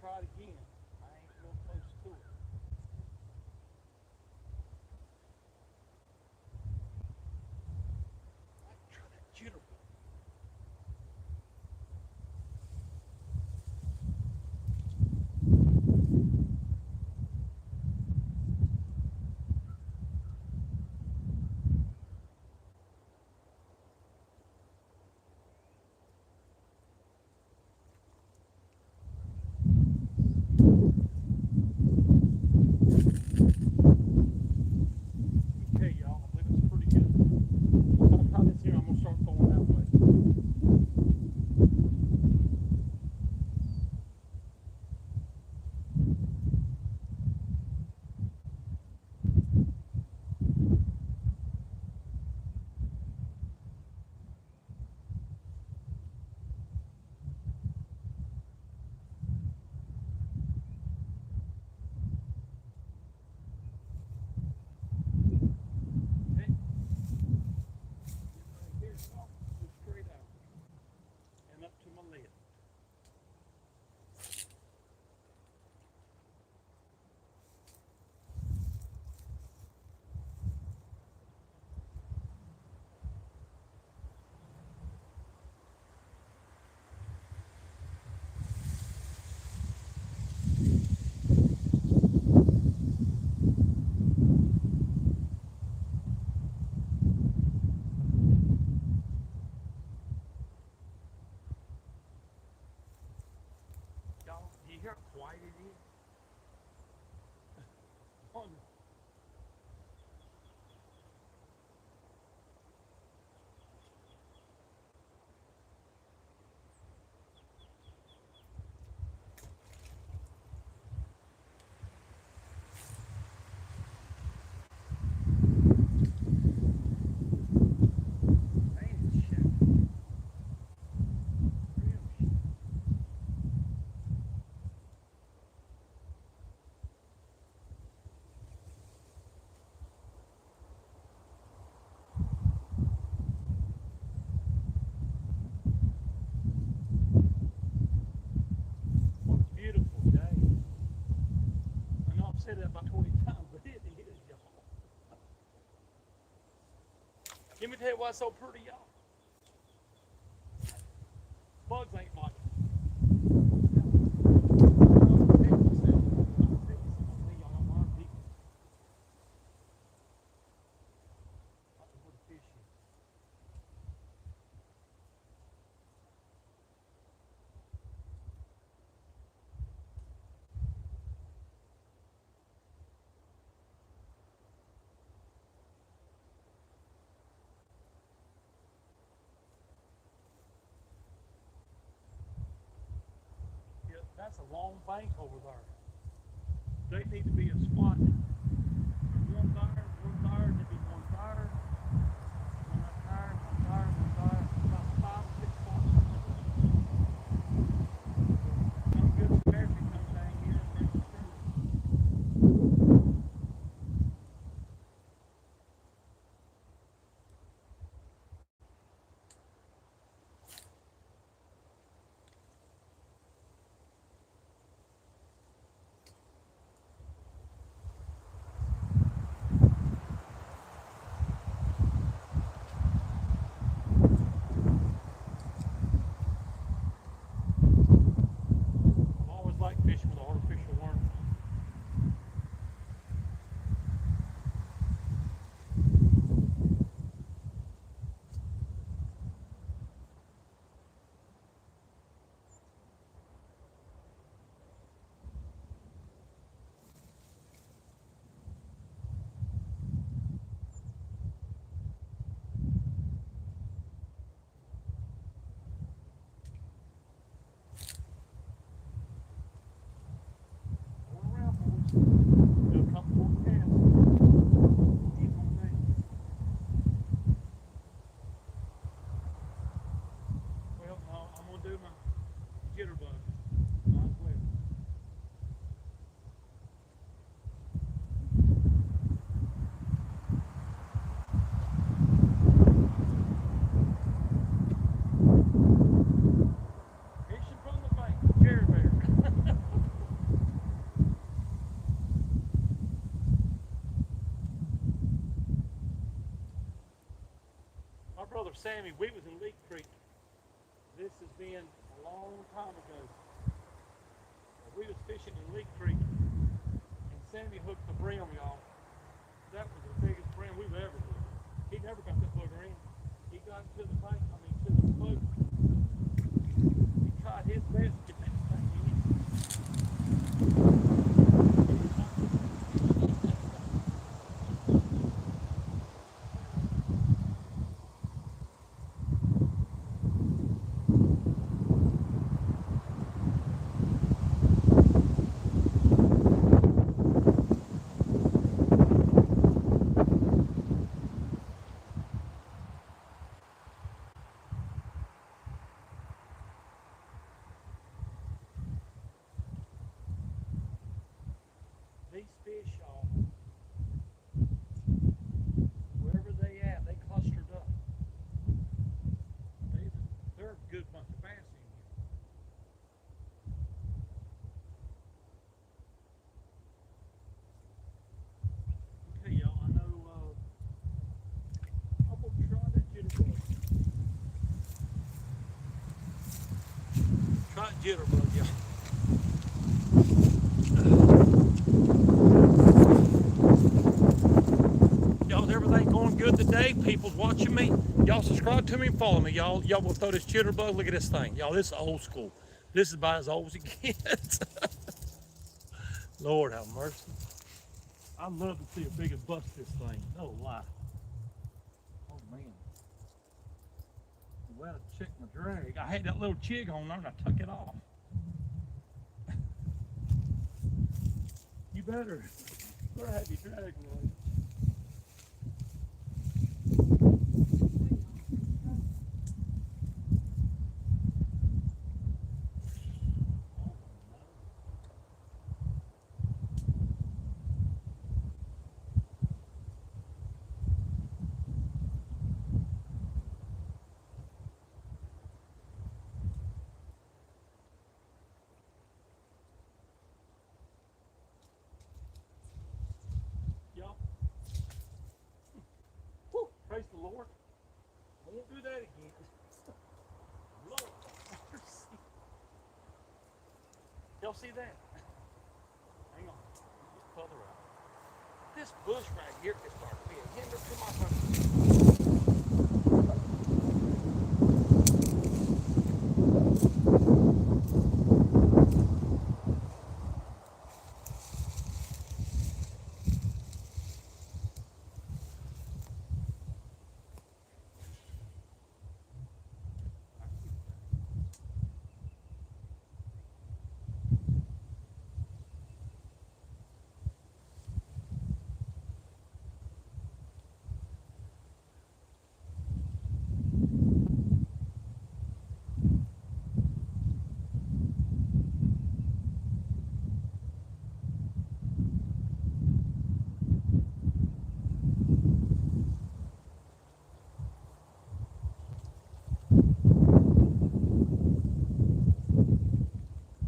Try it again. I ain't real close to it. I can try that Jer-bear. Okay, y'all, I believe it's pretty good. I'll try this here. I'm gonna start going that way. Okay. Right here, y'all. Go straight out and up to my lid. Y'all, do you hear how quiet it is? Said that about 20 times, but it is, y'all. Let me tell you why it's so pretty, y'all. Bugs ain't like it. That's a long bank over there. They need to be a spot. One there, there'd be one there, one up there, one there, one there, about 5 or 6 spots. Sammy, we was in Leak Creek. This has been a long time ago. We was fishing in Leak Creek, and Sammy hooked the brim, y'all. That was the biggest brim we've ever hooked. He never got that booger in. He got to the bank, to the boat. He caught his best to get that thing in. These fish, y'all, wherever they at, they clustered up. They're a good bunch of bass in here. Okay, y'all, I know I'm going to try that jitterbug. Try jitterbug, y'all. Y'all, is everything going good today? People's watching me. Y'all subscribe to me and follow me. Y'all will throw this jitterbug. Look at this thing. Y'all, this is old school. This is about as old as it gets. Lord have mercy. I'd love to see a bigger bust this thing. No lie. Oh man. Well, check my drag. I had that little jig on there and I took it off. You better have your drag on. Y'all. Whew, praise the Lord. I won't do that again. Lord, y'all see that? Hang on. Get further out. This bush right here is starting to be a hinder to my hunting.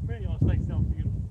Man, y'all say something beautiful.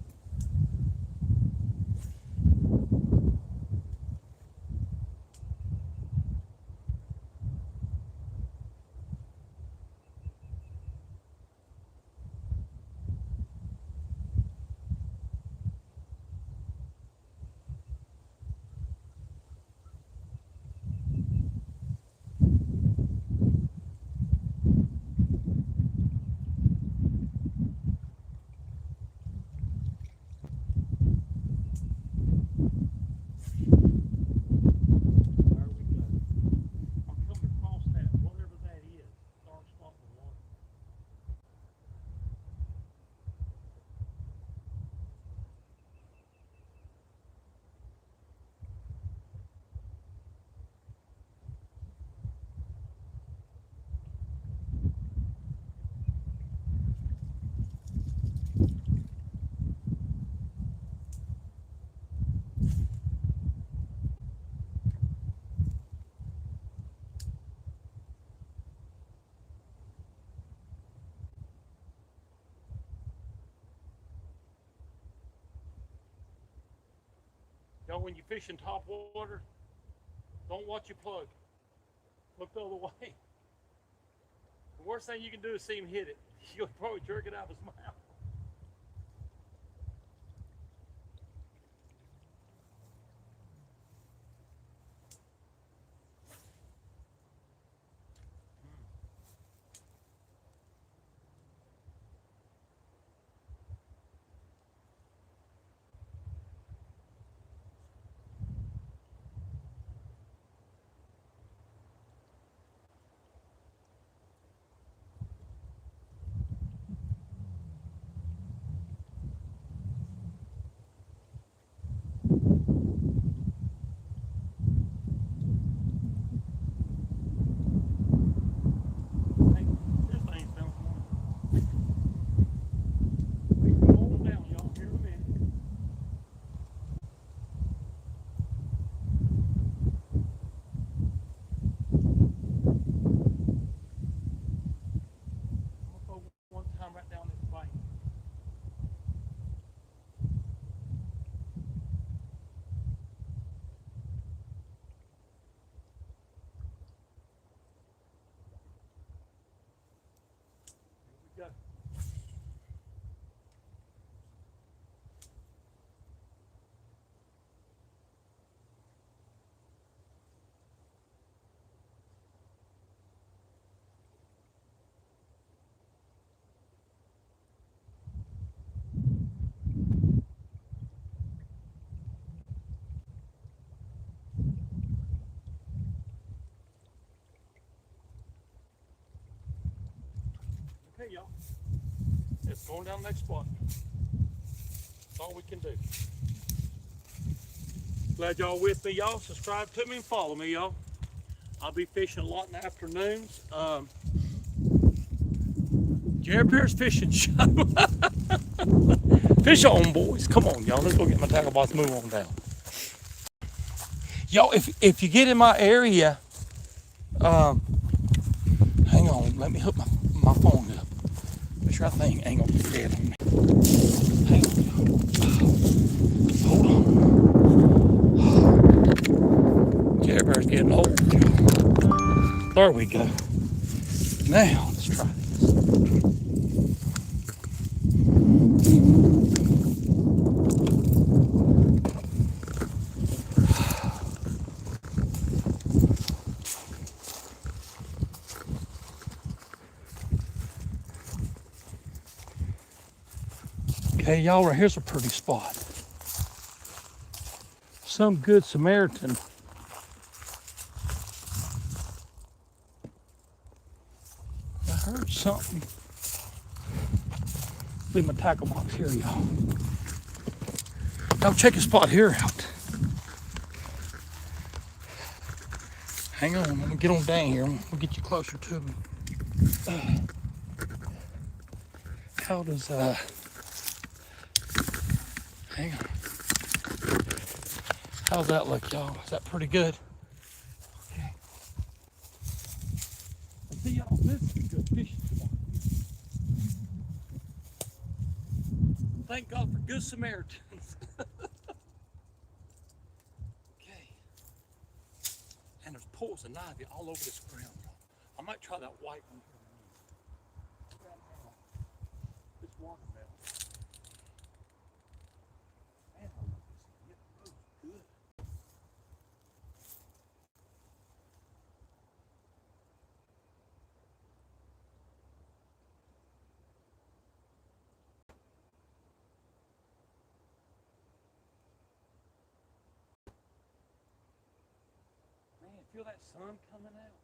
Y'all, when you fish in top water, don't watch your plug. Look the other way. The worst thing you can do is see him hit it. You'll probably jerk it out of his mouth. Okay, y'all. It's going down the next spot. That's all we can do. Glad y'all with me, y'all. Subscribe to me and follow me, y'all. I'll be fishing a lot in the afternoons. Jer-bear's fishing show. Fish on, boys. Come on, y'all. Let's go get my tackle box. Move on down. Y'all, if you get in my area, hang on. Let me hook my phone up. Make sure that thing ain't gonna be dead on me. Hang on, y'all. Hold on. Jer-bear's getting old, y'all. There we go. Now, let's try this. Okay, y'all, right here's a pretty spot. Some good Samaritan. I heard something. Leave my tackle box here, y'all. Now check a spot here out. Hang on, I'm gonna get on down here. I'm gonna get you closer to me. How does hang on. How's that look, y'all? Is that pretty good? Okay. I see y'all, this is a good fishing spot. Thank God for good Samaritans. Okay. And there's poison ivy all over this ground. I might try that white one here. This watermelon. Man, I love this thing. It grows good. Man, feel that sun coming out?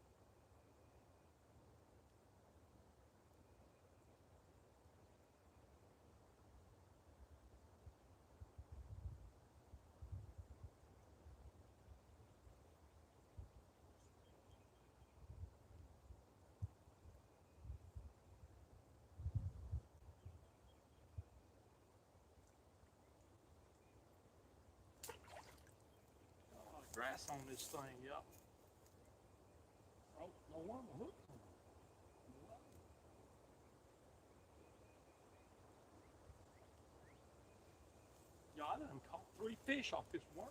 Oh, grass on this thing, yup. Oh, no wonder hook. Yeah, I done caught 3 fish off this worm.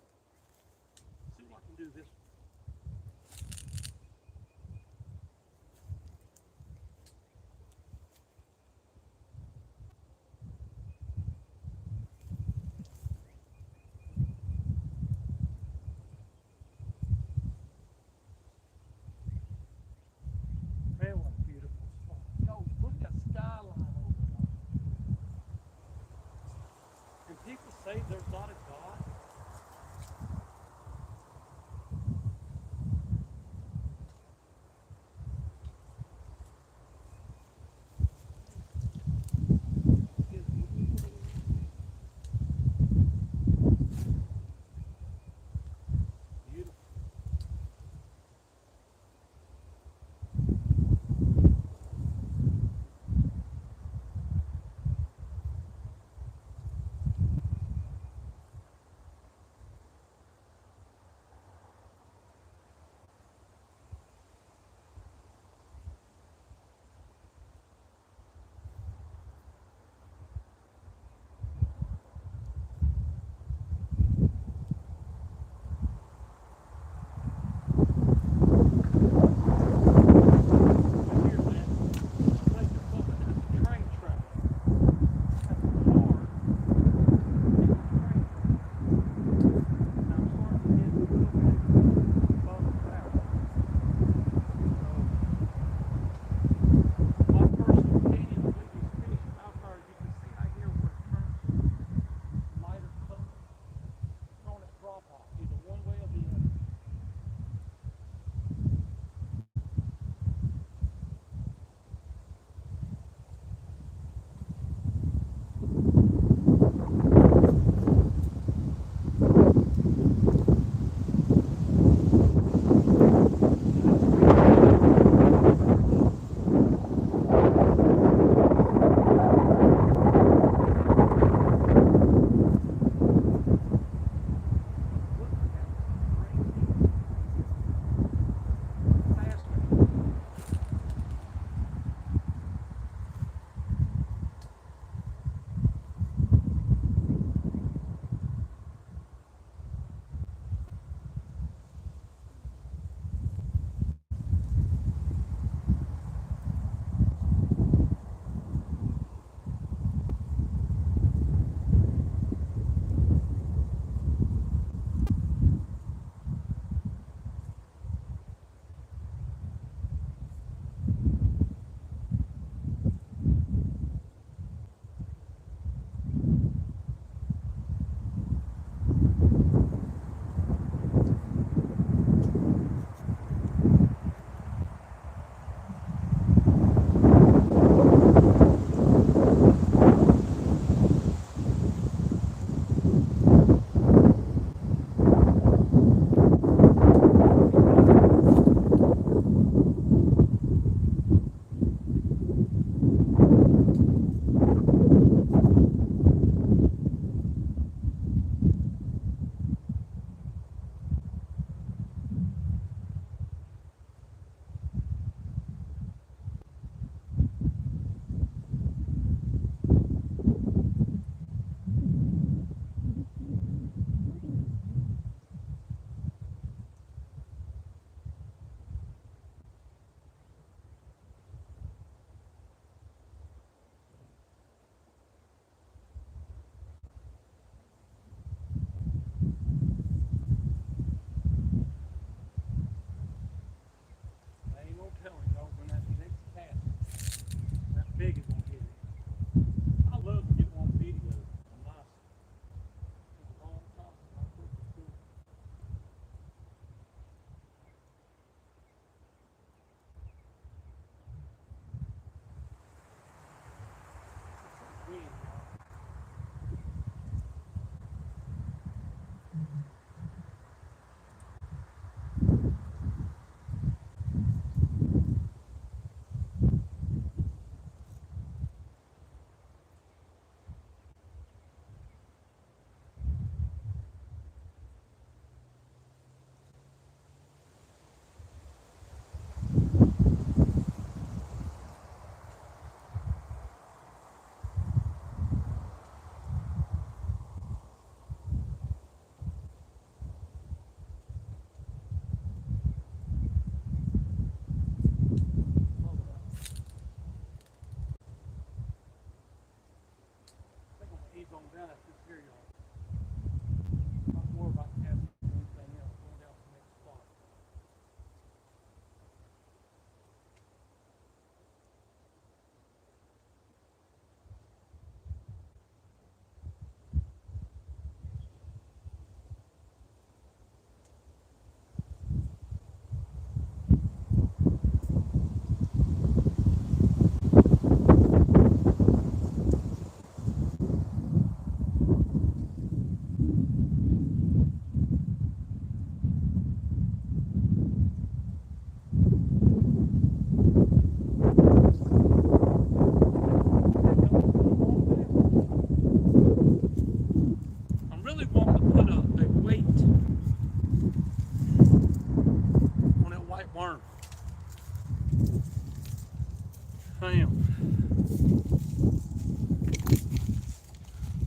See what I can do this.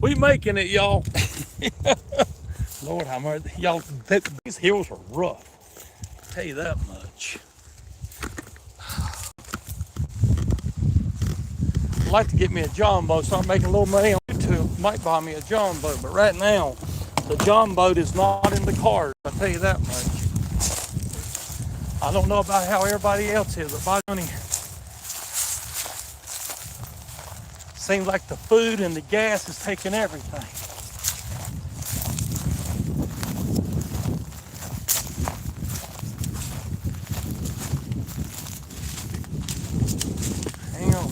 We making it, y'all. Lord, how much y'all? These hills are rough. I'll tell you that much. I'd like to get me a John boat, start making a little money on YouTube. Might buy me a John boat, but right now, the John boat is not in the cards. I'll tell you that much. I don't know about how everybody else is, but by money, seems like the food and the gas is taking everything. Hang on.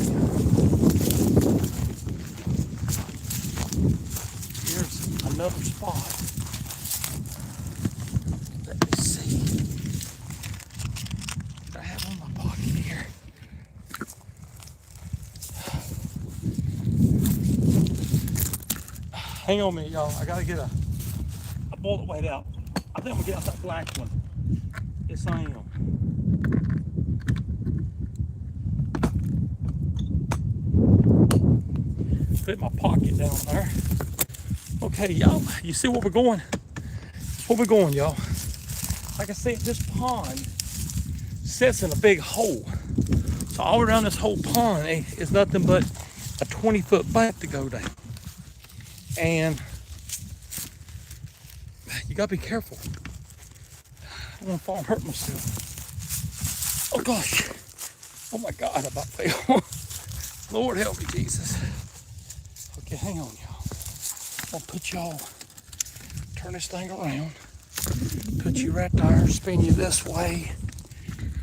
Here's another spot. Let me see. What I have in my pocket here. Hang on a minute, y'all. I gotta get a bullet weight out. I think I'm gonna get out that black one. Yes, I am. Put it in my pocket down there. Okay, y'all. You see where we're going? Where we're going, y'all? Like I said, this pond sits in a big hole. So all around this whole pond is nothing but a 20-foot bank to go down. And you gotta be careful. I don't want to fall and hurt myself. Oh gosh. Oh my God, I about fell. Lord help me, Jesus. Okay, hang on, y'all. I'll put y'all, turn this thing around. Put you right there, spin you this way.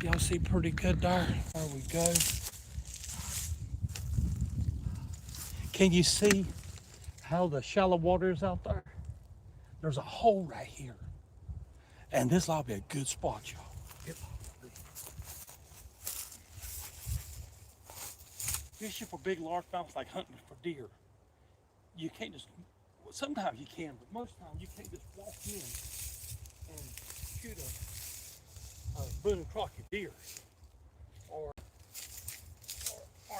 Y'all see pretty good there. There we go. Can you see how the shallow water is out there? There's a hole right here. And this will be a good spot, y'all. Fishing for big largemouth is like hunting for deer. You can't just, well, sometimes you can, but most times you can't just walk in and shoot a Boone and Crockett deer or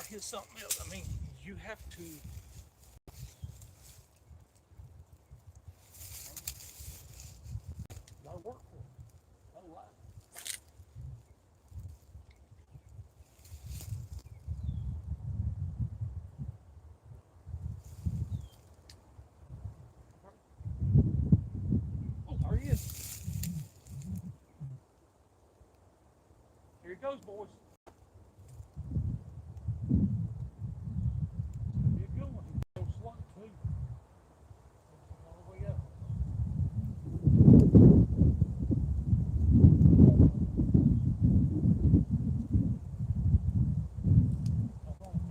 hit something else. I mean, you have to. Gotta work for it. Gotta lie. Oh, there he is. Here he goes, boys. Be a good one. He's going slow too. All the way up.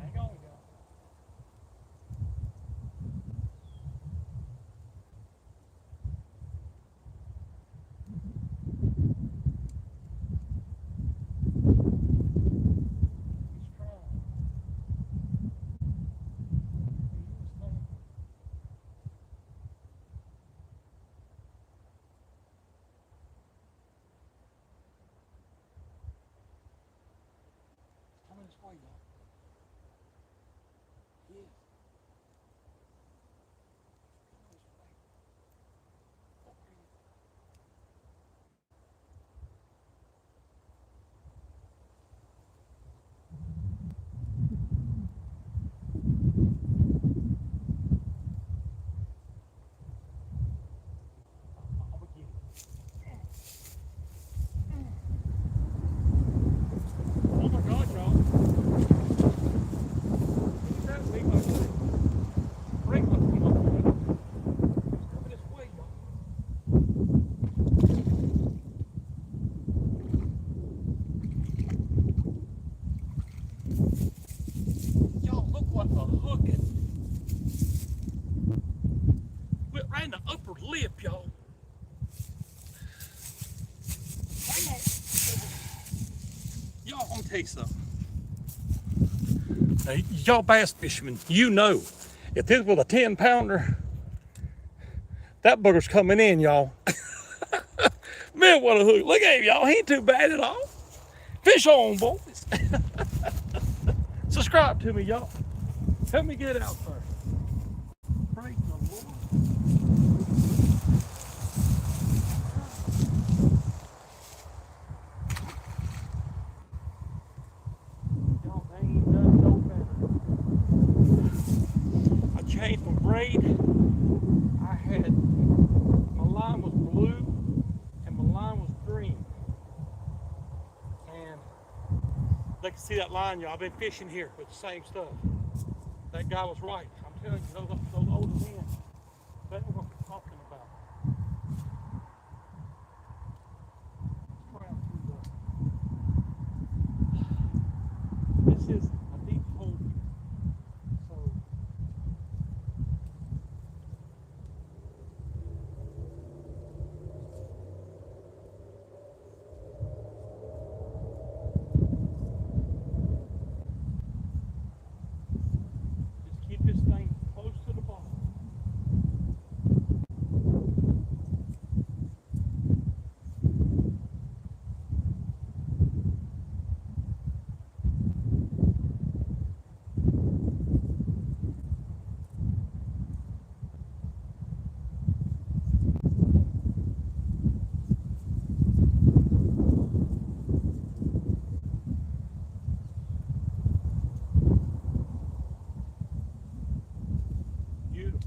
Hang on, y'all. He's trying. Coming this way, y'all. Yes. Coming this way. Over here. I'm gonna get it. Oh my God, y'all. Look at that big one. Break must come up there. It's coming this way, y'all. Y'all, look what a hook is. Went right in the upper lip, y'all. Hang on. Y'all, I'm gonna tell you something. Now, y'all bass fishermen, you know, if this was a 10-pounder, that booger's coming in, y'all. Man, what a hook. Look at him, y'all. He ain't too bad at all. Fish on, boys. Subscribe to me, y'all. Help me get out there. Praise God. changed my braid. My line was blue and my line was green. And they can see that line, y'all. I've been fishing here with the same stuff. That guy was right. I'm telling you, those older men, they know what they're talking about. This is a deep hole here. So just keep this thing close to the bottom. Beautiful.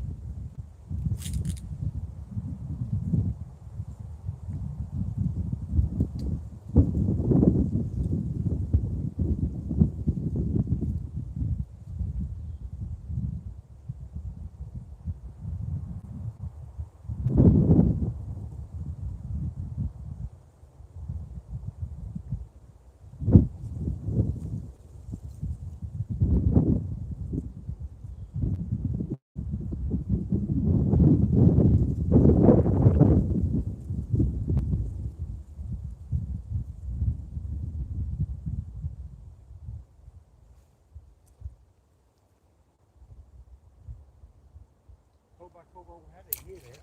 Go back over how they hit it.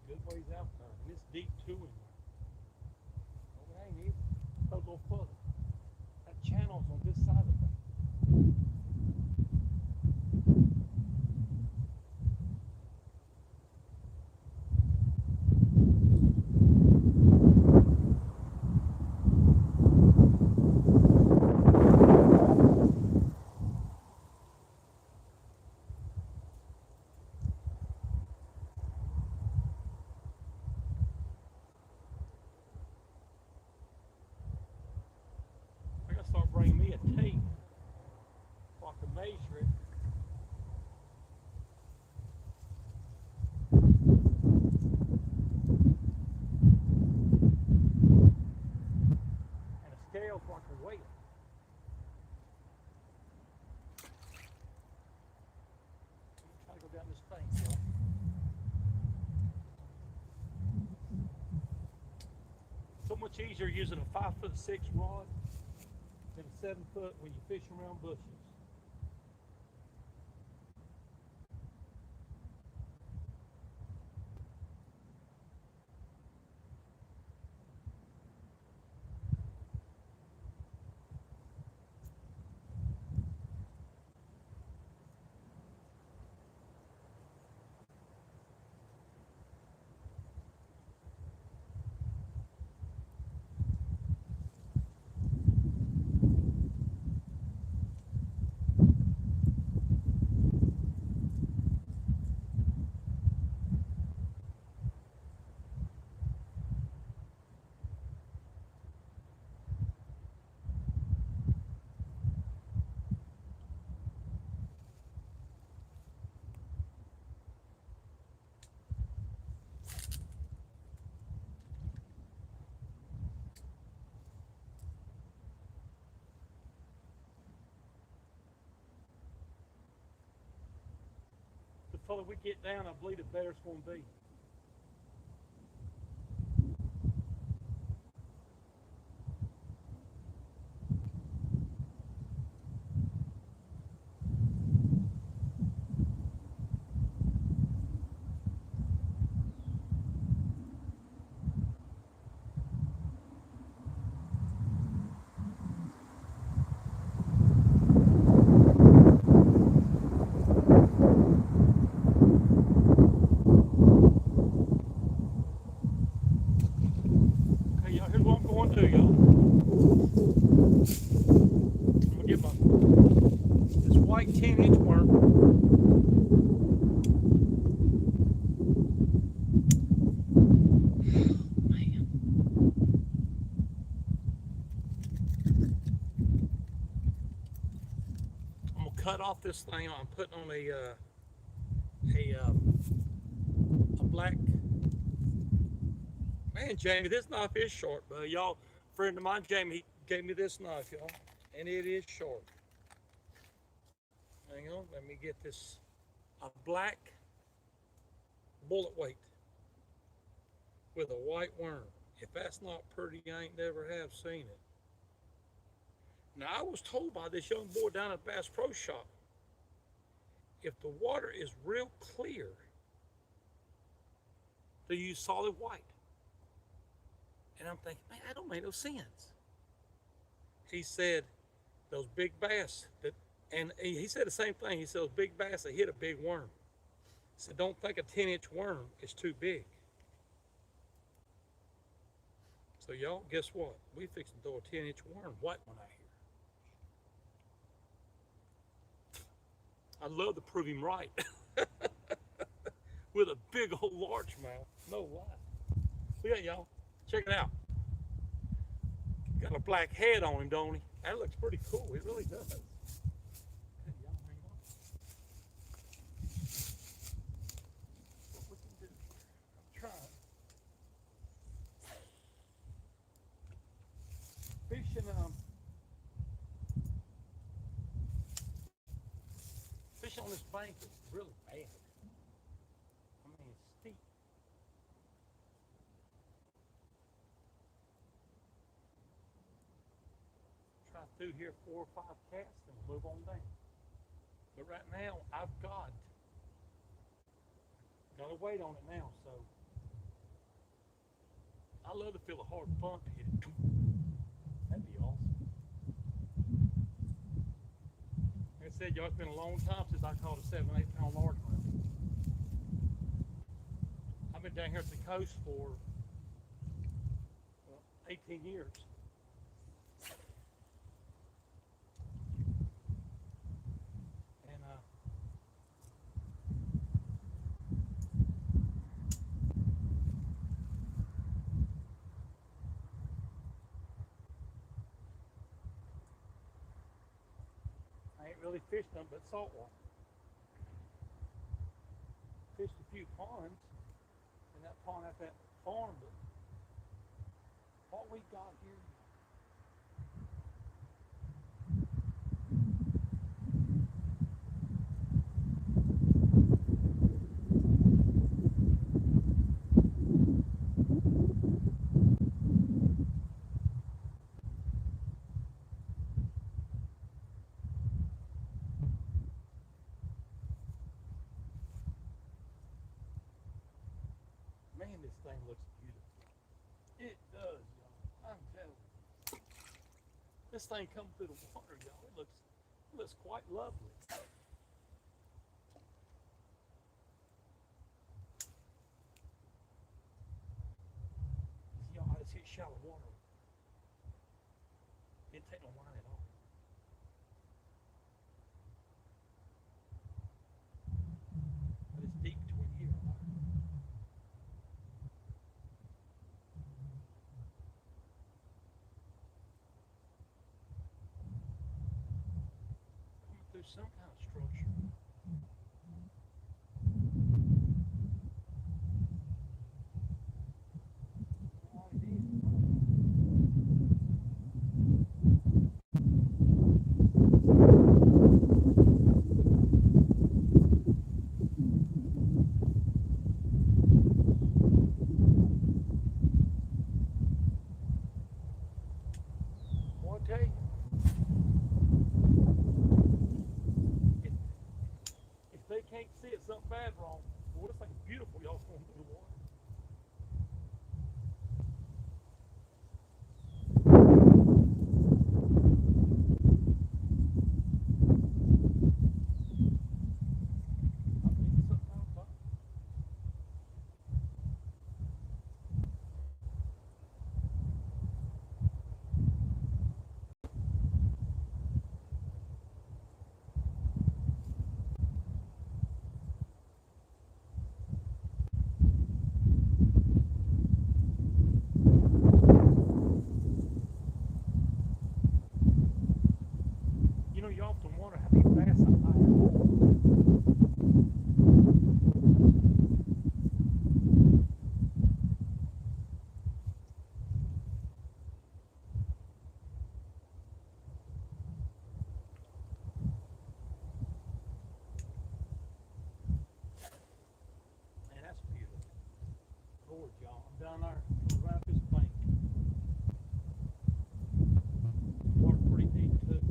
Good ways out there. And it's deep too in there. Oh, it ain't easy. Go a little further. That channel's on this side of that. I gotta start bringing me a tape so I can measure it. And a scale so I can weigh it. Try to go down this thing, y'all. So much easier using a 5'6" rod than a 7 foot when you fish around bushes. The further we get down, I believe the better it's going to be. 10-inch worm. Man. I'm gonna cut off this thing. I'm putting on a black. Man, Jamie, this knife is short, but y'all, friend of mine, Jamie, he gave me this knife, y'all, and it is short. Hang on, let me get this. A black bullet weight with a white worm. If that's not pretty, I ain't never have seen it. Now, I was told by this young boy down at Bass Pro Shop, if the water is real clear, to use solid white. And I'm thinking, man, that don't make no sense. He said, those big bass that, and he said the same thing. He said those big bass that hit a big worm. He said, don't think a 10-inch worm is too big. So y'all, guess what? We fixing to throw a 10-inch worm, white one out here. I'd love to prove him right. With a big old largemouth, no lie. Look at y'all, check it out. Got a black head on him, don't he? That looks pretty cool, it really does. What we can do here, I'm trying. Fishing on this bank is really bad. I mean, it's steep. Try through here 4 or 5 casts and move on down. But right now, I've got a weight on it now, so I love to feel a hard bump hit it. That'd be awesome. Like I said, y'all, it's been a long time since I caught a 7 or 8 pound largemouth. I've been down here at the coast for 18 years. And I ain't really fished them but saltwater. Fished a few ponds in that pond at that farm, but what we got here, man, this thing looks beautiful. It does, y'all. I'm telling you. This thing comes through the water, y'all. It looks quite lovely. Y'all, I just hit shallow water. Didn't take no line at all. But it's deep between here and there. Coming through some kind of structure. Boy, I tell you, if they can't see it, something bad wrong. Boy, this thing's beautiful, y'all, going through the water. I'm getting something out of fun. down there. Goes right up this bank. Water pretty deep too.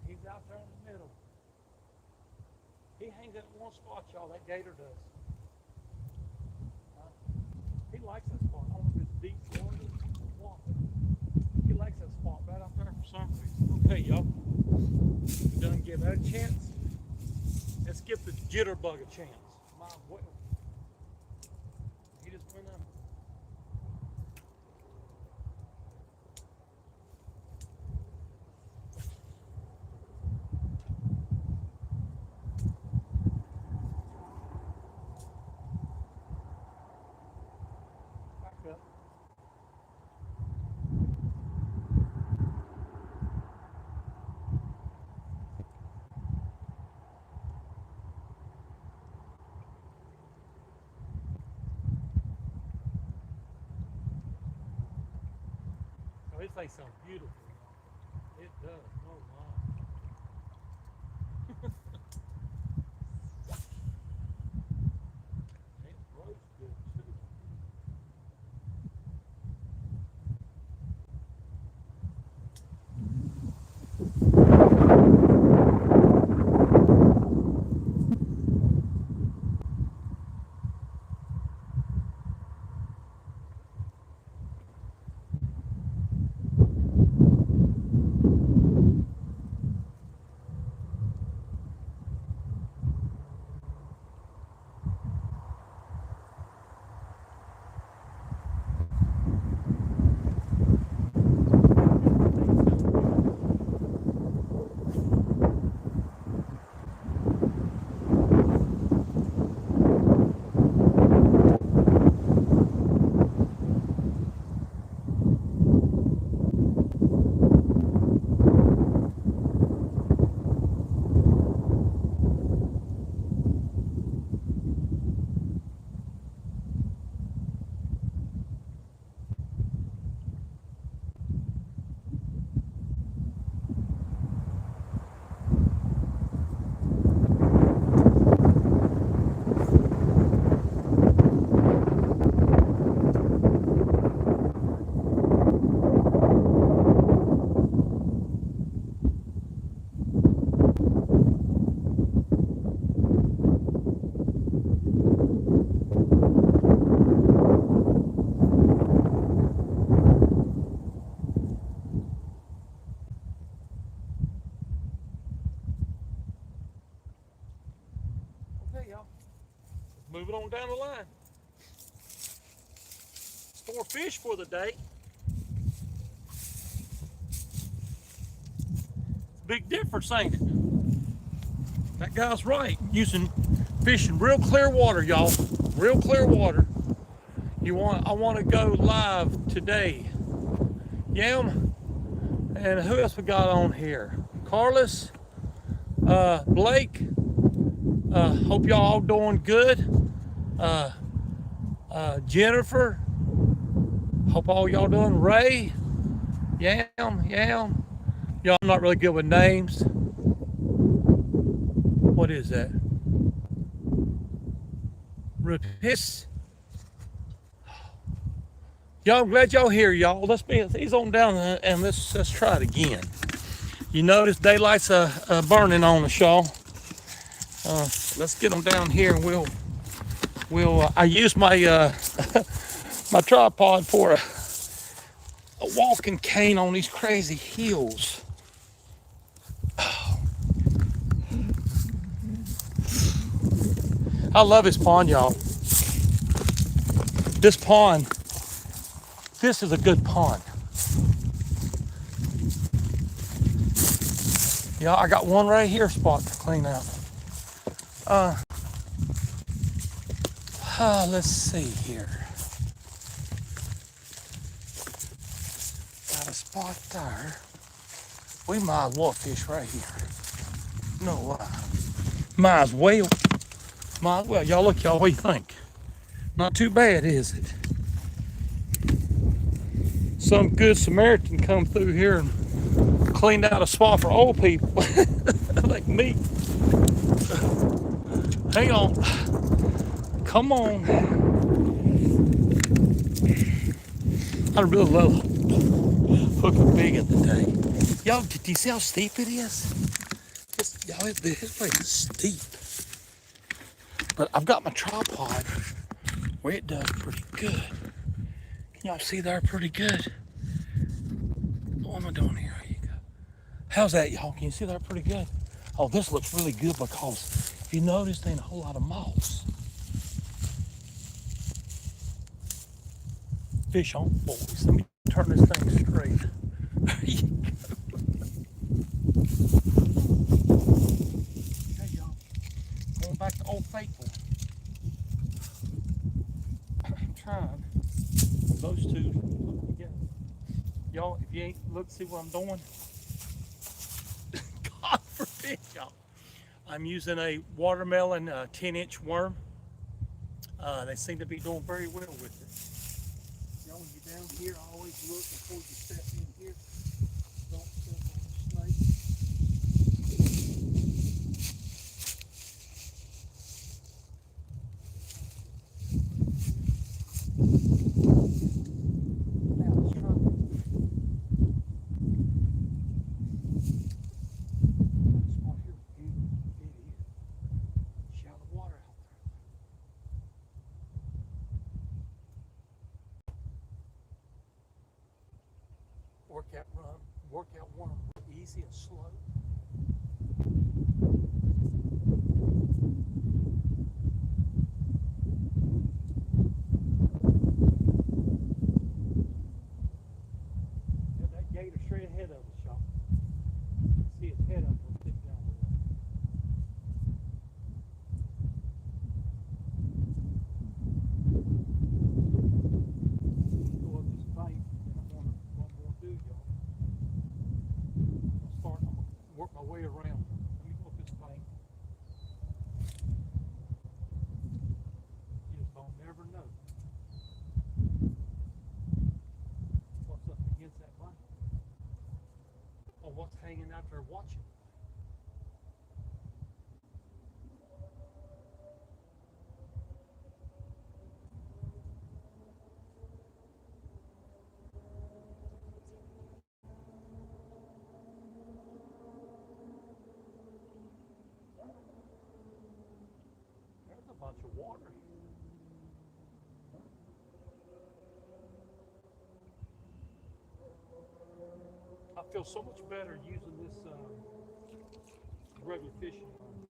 He's out there in the middle. He hangs at one spot, y'all. That gator does. He likes that spot. I don't know if it's deep water or what. He likes that spot right out there for some reason. Okay, y'all. We done give that a chance. Let's give the jitterbug a chance. My boy. He just went up. Back up. Oh, this thing sounds beautiful. It does. Oh my. It grows good too. Okay, y'all. Moving on down the line. Store fish for the day. Big difference, ain't it? That guy's right. Fishing real clear water, y'all. Real clear water. I want to go live today. Yam, and who else we got on here? Carlos, Blake, Hope y'all all doing good. Jennifer, hope all y'all doing. Ray, Yam. Y'all, I'm not really good with names. What is that? Repis. Y'all, I'm glad y'all here, y'all. Let's be ease on down and let's try it again. You notice daylight's burning on us, y'all. Let's get them down here and we'll. I use my my tripod for a walking cane on these crazy hills. I love this pond, y'all. This pond, this is a good pond. Yeah, I got one right here spot to clean out. Let's see here. Got a spot there. We might as well fish right here. No lie. Might as well. Might as well. Y'all look, y'all, what do you think? Not too bad, is it? Some good Samaritan come through here and cleaned out a spot for old people like me. Hang on. Come on. I really love hooking big in the day. Y'all, do you see how steep it is? This place is steep. But I've got my tripod where it does pretty good. Can y'all see there pretty good? What am I doing here? Here you go. How's that, y'all? Can you see that pretty good? Oh, this looks really good because if you notice, there ain't a whole lot of moss. Fish on, boys. Let me turn this thing straight. There you go. Okay, y'all. Going back to Old Faithful. I'm trying. Those two look together. Y'all, if you ain't look, see what I'm doing? God forbid, y'all. I'm using a watermelon 10-inch worm. They seem to be doing very well with it. Y'all, when you're down here, always look before you step in here. Don't step on the snake. Now, let's try it. Spot here. It is. Shallow water out there. Workout worm, easy and slow. Yeah, that gator straight ahead of us, y'all. See its head up a bit down there. Go up this bank, and what I'm gonna do, y'all. I'm gonna work my way around. Let me go up this bank. You just don't never know what's up against that bank or what's hanging out there watching. There's a bunch of water here. I feel so much better using this regular fishing line.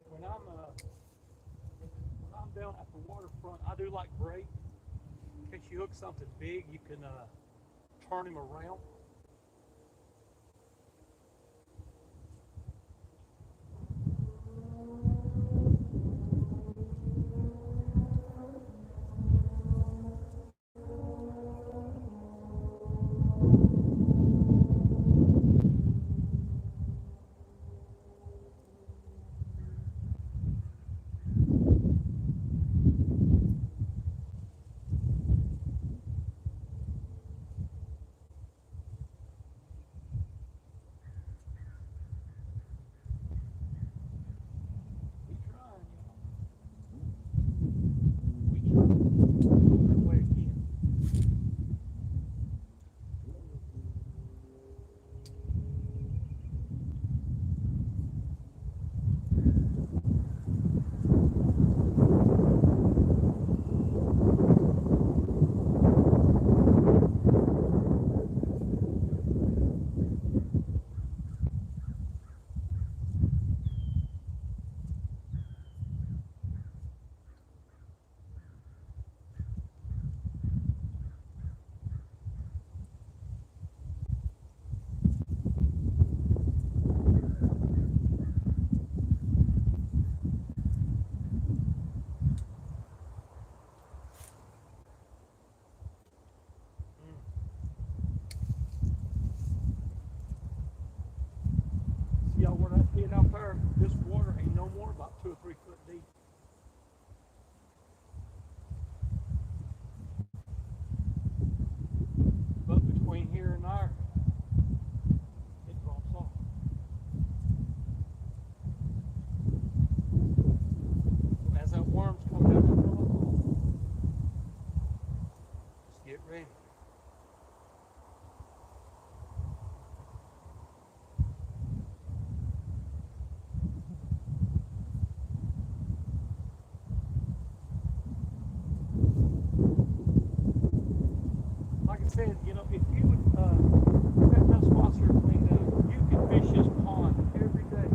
When I'm down at the waterfront, I do like braid. In case you hook something big, you can turn him around. 2 or 3 foot deep. But between here and there, it drops off. As that worms come down the hole, just get ready. Like I said, you know, if you would let that sponsor cleaned up, you could fish this pond every day.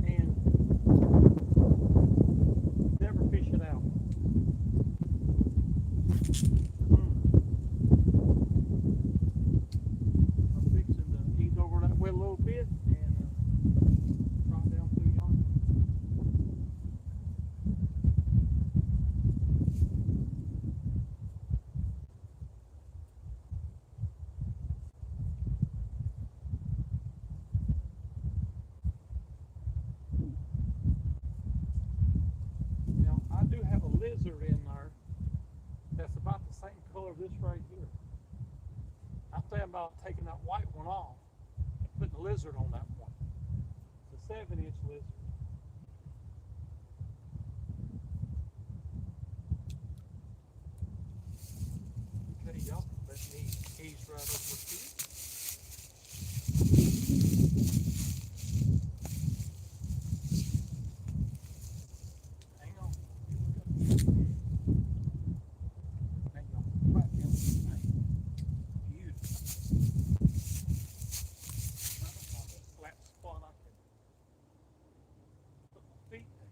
And never fish it out. I'm fixing to ease over that way a little bit and drop down through yonder. Now, I do have a lizard in there that's about the same color of this right here. I'm thinking about taking that white one off and putting a lizard on that one. It's a 7-inch lizard. Okay, y'all, let me ease right over here. Hang on. Hang on. Right down this way. Beautiful. Trying to find a flat spot I can put my feet there.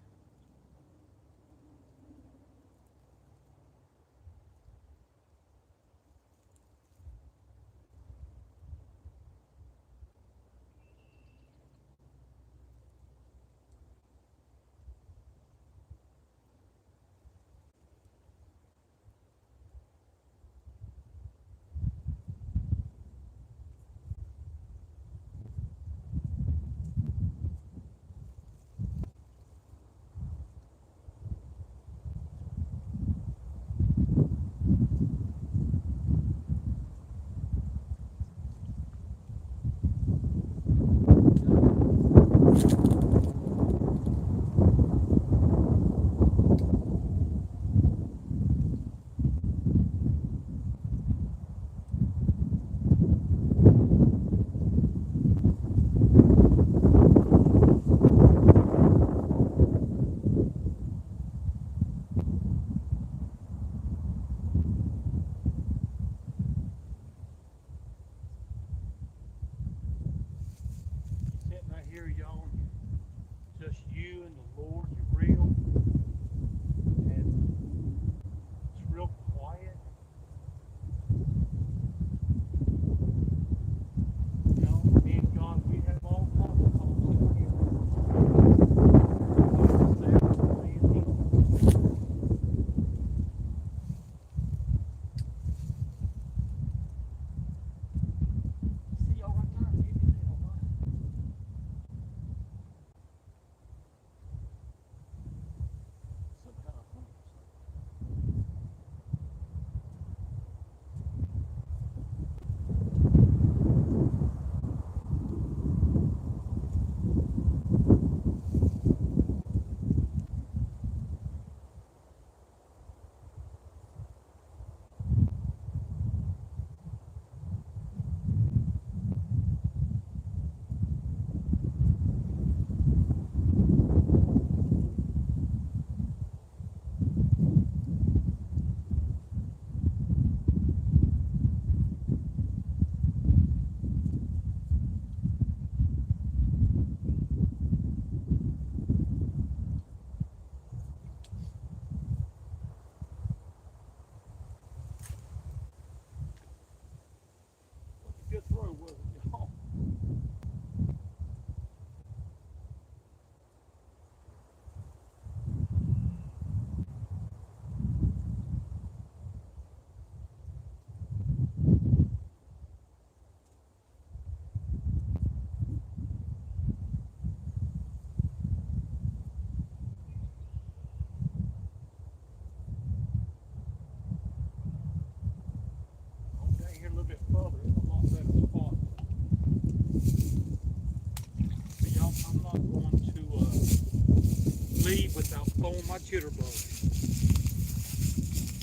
leave without throwing my jitterbug.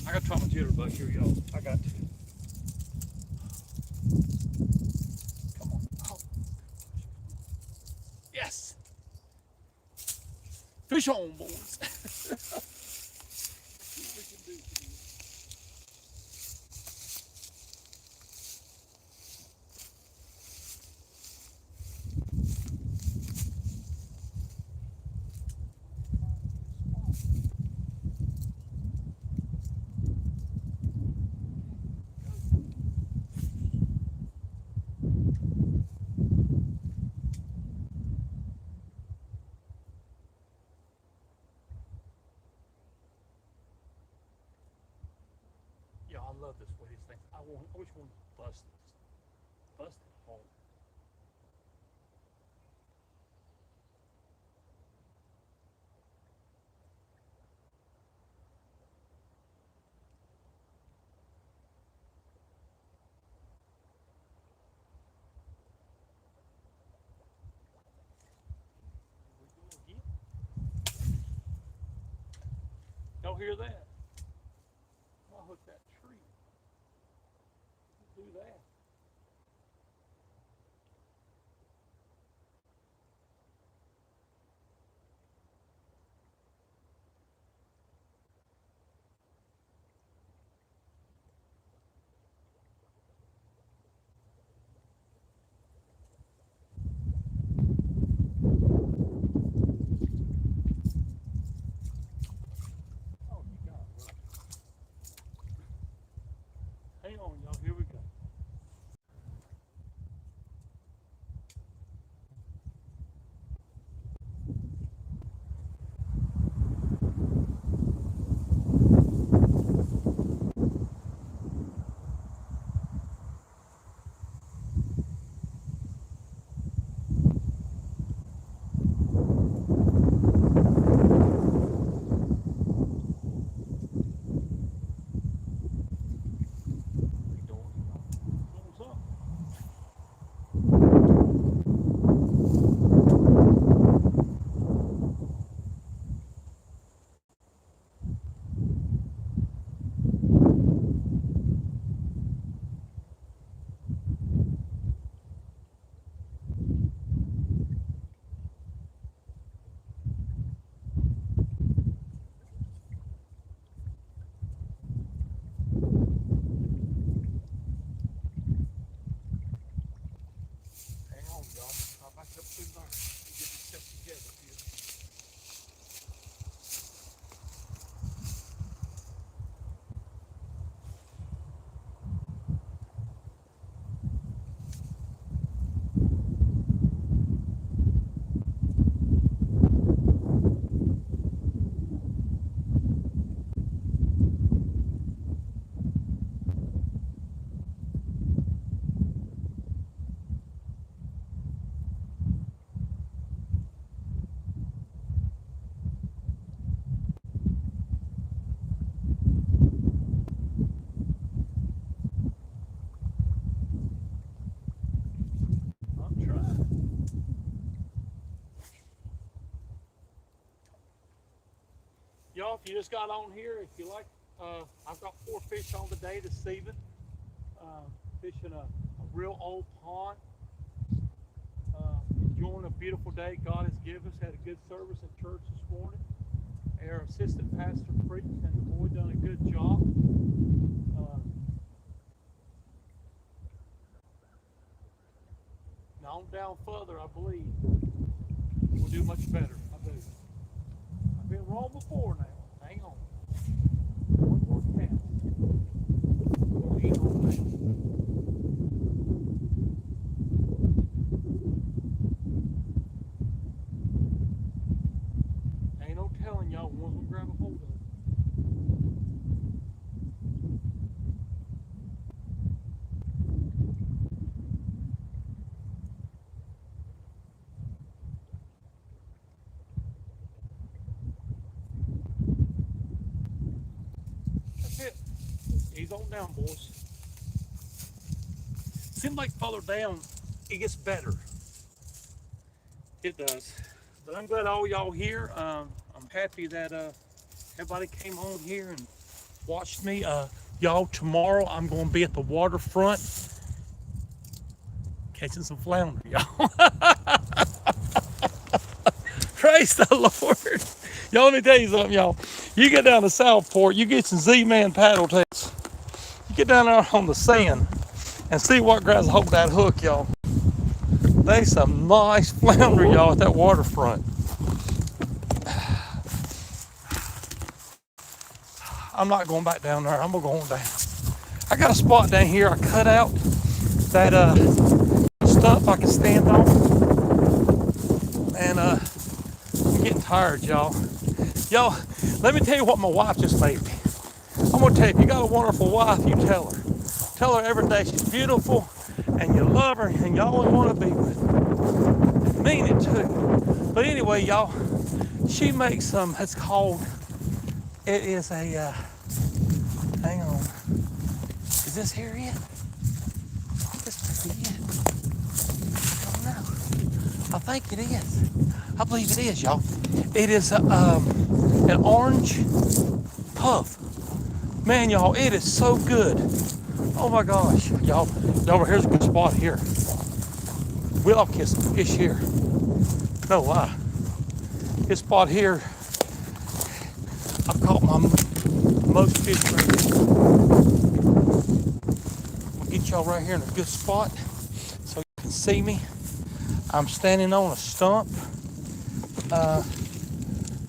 I gotta try my jitterbug here, y'all. I got to. Come on. Oh. Yes. Fish on, boys. Yeah, I love this way these things. I wish one bust this. Bust it home. Here we go again. Y'all hear that? I'll hook that tree. Do that. Oh, you got it. Hang on, y'all. Here we go. We doing something. Hang on, y'all. I'll back up through there. Get myself together here. I'm trying. Y'all, if you just got on here, if you like, I've got 4 fish on today this evening. Fishing a real old pond. Enjoying a beautiful day God has given us. Had a good service at church this morning. Our assistant pastor preached, and the boy done a good job. Now on down further, I believe we'll do much better. I do. I've been wrong before now. Hang on. One more cast. Hang on now. Ain't no telling y'all one's gonna grab a hold of it. That's it. Ease on down, boys. Seems like farther down, it gets better. It does. But I'm glad all y'all here. I'm happy that everybody came on here and watched me. Y'all, tomorrow I'm going to be at the waterfront catching some flounder, y'all. Praise the Lord. Y'all, let me tell you something, y'all. You get down to Southport, you get some Z-Man paddle tails. You get down there on the sand and see what grabs a hold of that hook, y'all. They some nice flounder, y'all, at that waterfront. I'm not going back down there. I'm gonna go on down. I got a spot down here I cut out that stump I can stand on, and I'm getting tired, y'all. Y'all, let me tell you what my wife just made me. I'm gonna tell you, if you got a wonderful wife, you tell her. Tell her every day she's beautiful, and you love her, and you always want to be with her. And mean it too. But anyway, y'all, she makes some. It's called. It is a. Hang on. Is this here it? This might be it. I don't know. I think it is. I believe it is, y'all. It is an orange puff. Man, y'all, it is so good. Oh my gosh, y'all, here's a good spot here. We'll kiss some fish here. No lie. This spot here, I've caught my most fish right here. I'll get y'all right here in a good spot so you can see me. I'm standing on a stump. I'm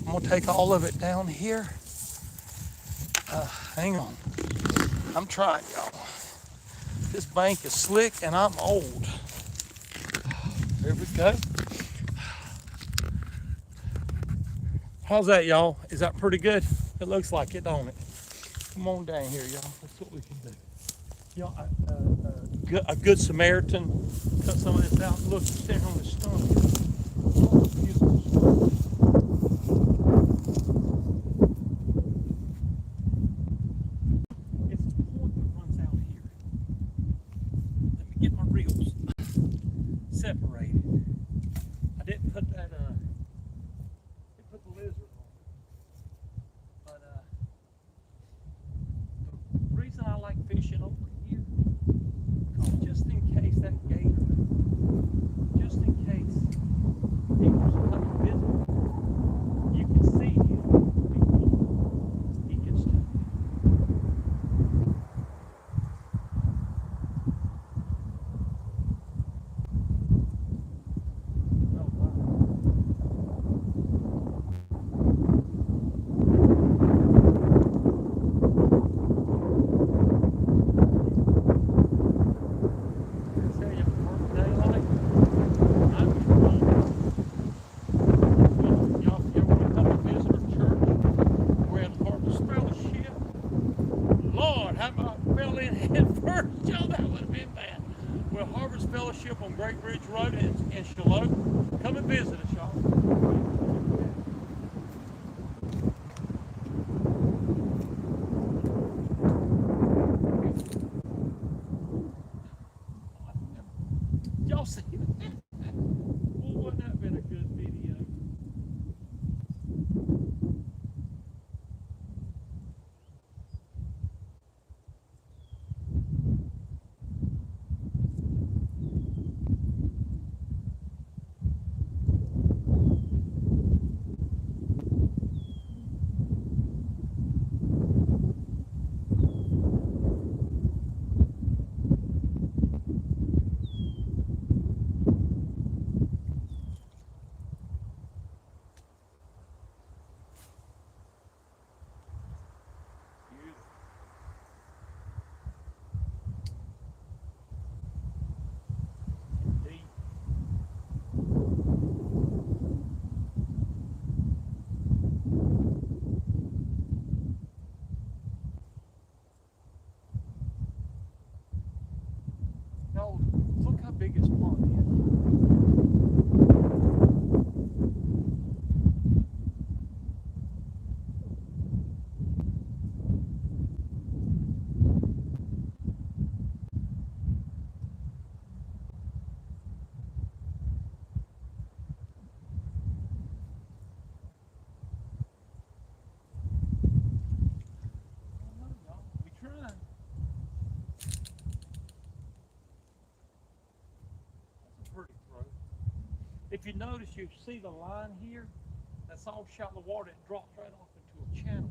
gonna take all of it down here. Hang on. I'm trying, y'all. This bank is slick and I'm old. There we go. How's that, y'all? Is that pretty good? It looks like it, don't it? Come on down here, y'all. That's what we can do. Y'all, a good Samaritan cut some of this out. Look, it's there on the stump. Oh, beautiful stuff. It's a point that runs out here. Let me get my reels separated. I didn't put that, they put the lizard on. But the reason I like fishing over here, because just in case that gator, just in case he was coming to visit, you can see him before he gets to you. Oh, wow. Fellowship on Great Ridge Road in Shiloh. Come and visit us, y'all. Y'all see that? Well, wouldn't that been a good video? you notice, you see the line here? That's all shallow water. It drops right off into a channel.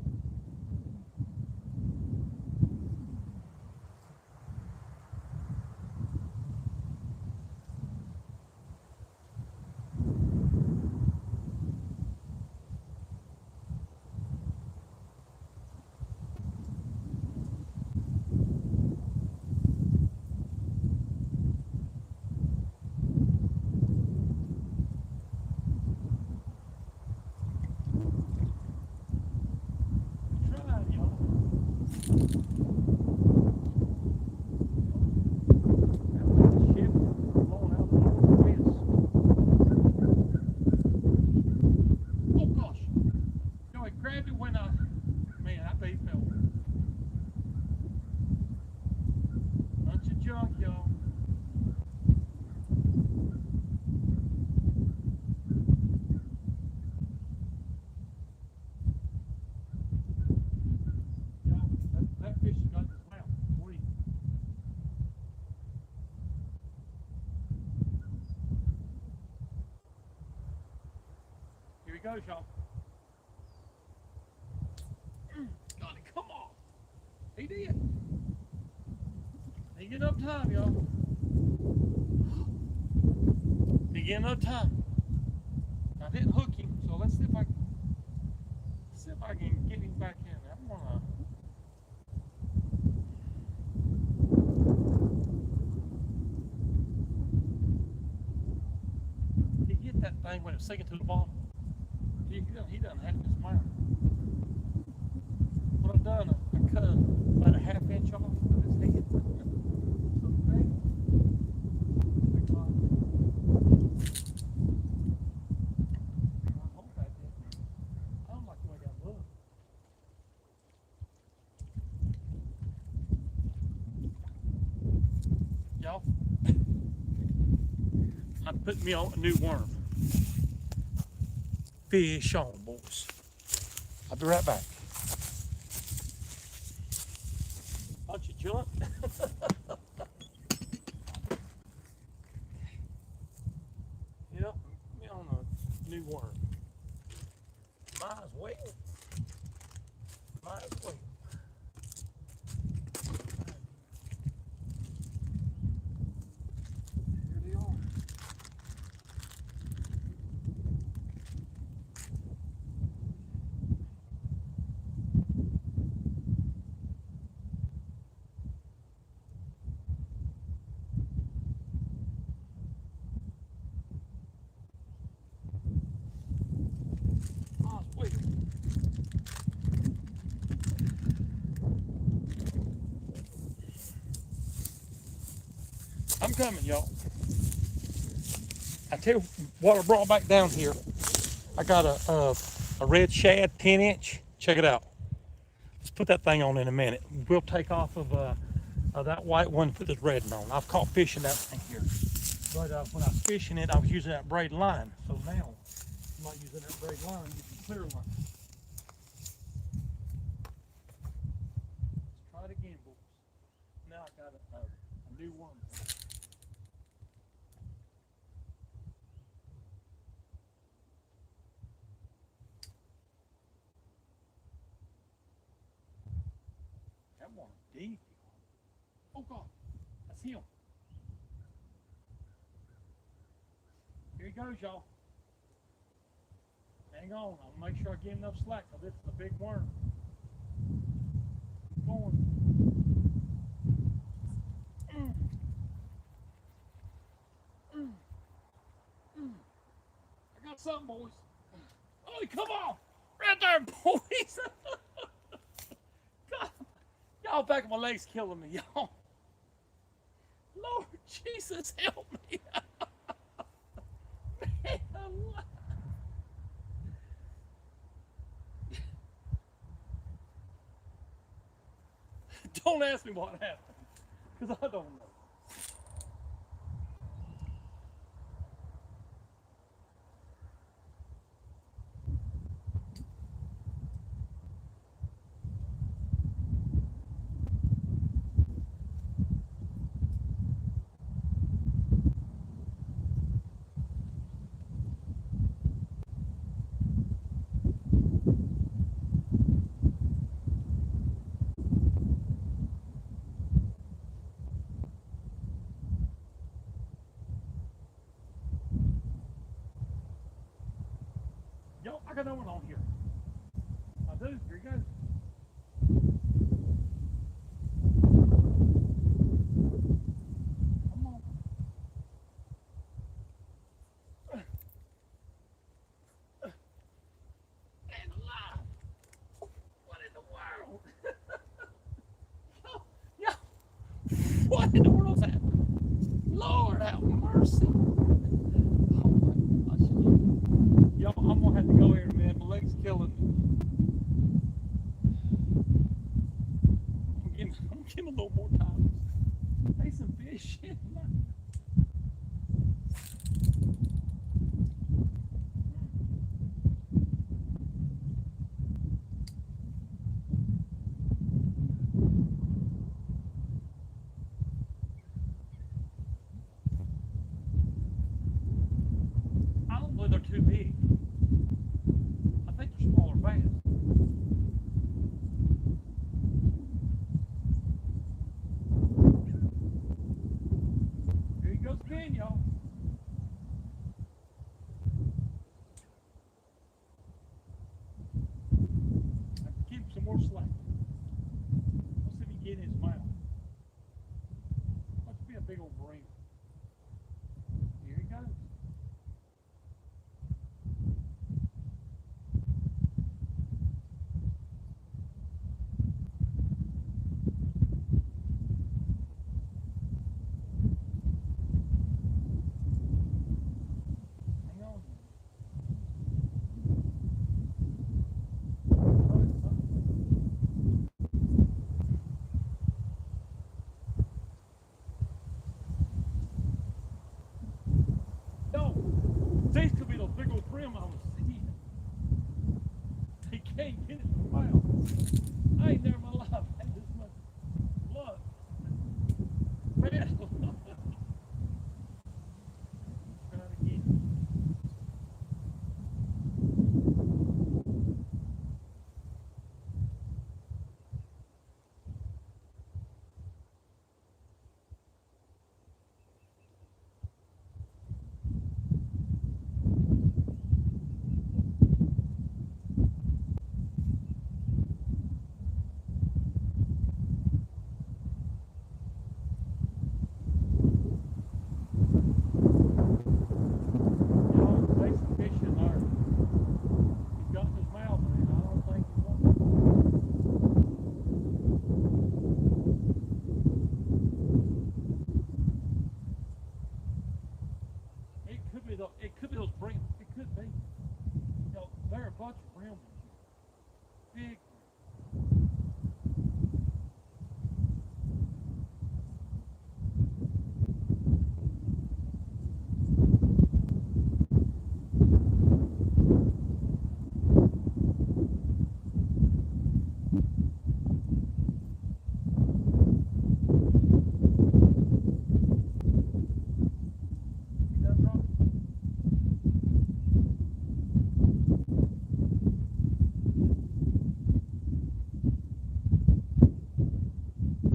Try it, y'all. That ship blowing out the northwest. Oh gosh. You know, it grabbed it when man, I bet he fell. Bunch of junk, y'all. Y'all, that fish has got his mouth. What do you? Here he goes, y'all. Got it, come on. He did. He get up time, y'all. He get enough time. I didn't hook him, so let's see if I can get him back in. I'm gonna. He hit that thing when it was sinking to the bottom. He done had his mouth. What I've done, I cut about a ½ inch off of his head. So great. I hope I did. I don't like the way that looks. Y'all, I put me on a new worm. Fish on, boys. I'll be right back. Bunch of junk. Yep, me on a new worm. Might as well. Might as well. Here they are. I'm coming, y'all. I tell you what I brought back down here. I got a red shad 10-inch. Check it out. Let's put that thing on in a minute. We'll take off of that white one, put this red on. I've caught fish in that thing here. But when I was fishing it, I was using that braid line. So now, I'm not using that braid line, I'm using clear line. Let's try it again, boys. Now I got a new one. That one deep. Oh God, that's him. Here he goes, y'all. Hang on, I'll make sure I give him enough slack, because this is a big worm. Keep going. I got something, boys. Oh, come on! Right there, boys! God, y'all back of my legs killing me, y'all. Lord Jesus, help me. Man, don't ask me what happened, because I don't know. going on here? I do. Here you go. Come on. Man alive. What in the world? Yo, what in the world's happening? Lord have mercy. Oh my gosh. Yo, I'm gonna have to go here, man. My leg's killing me. I'm getting a little more time. Hey, some fish. I don't believe they're too big. I think they're smaller bass. Here he goes again, y'all. I have to keep him some more slack. Let's see if he can get in his mouth. Must be a big old brain. Here he goes. Hang on. No, these could be those big old brim I was seeing. He can't get it in the mouth. I ain't never in my life had this much blood. Man, try it again. Y'all, there's some fish in there. He's got in his mouth, man. I don't think he wants it. It could be those brim. It could be. You know, there are a bunch of brim ones here. Big. He does right.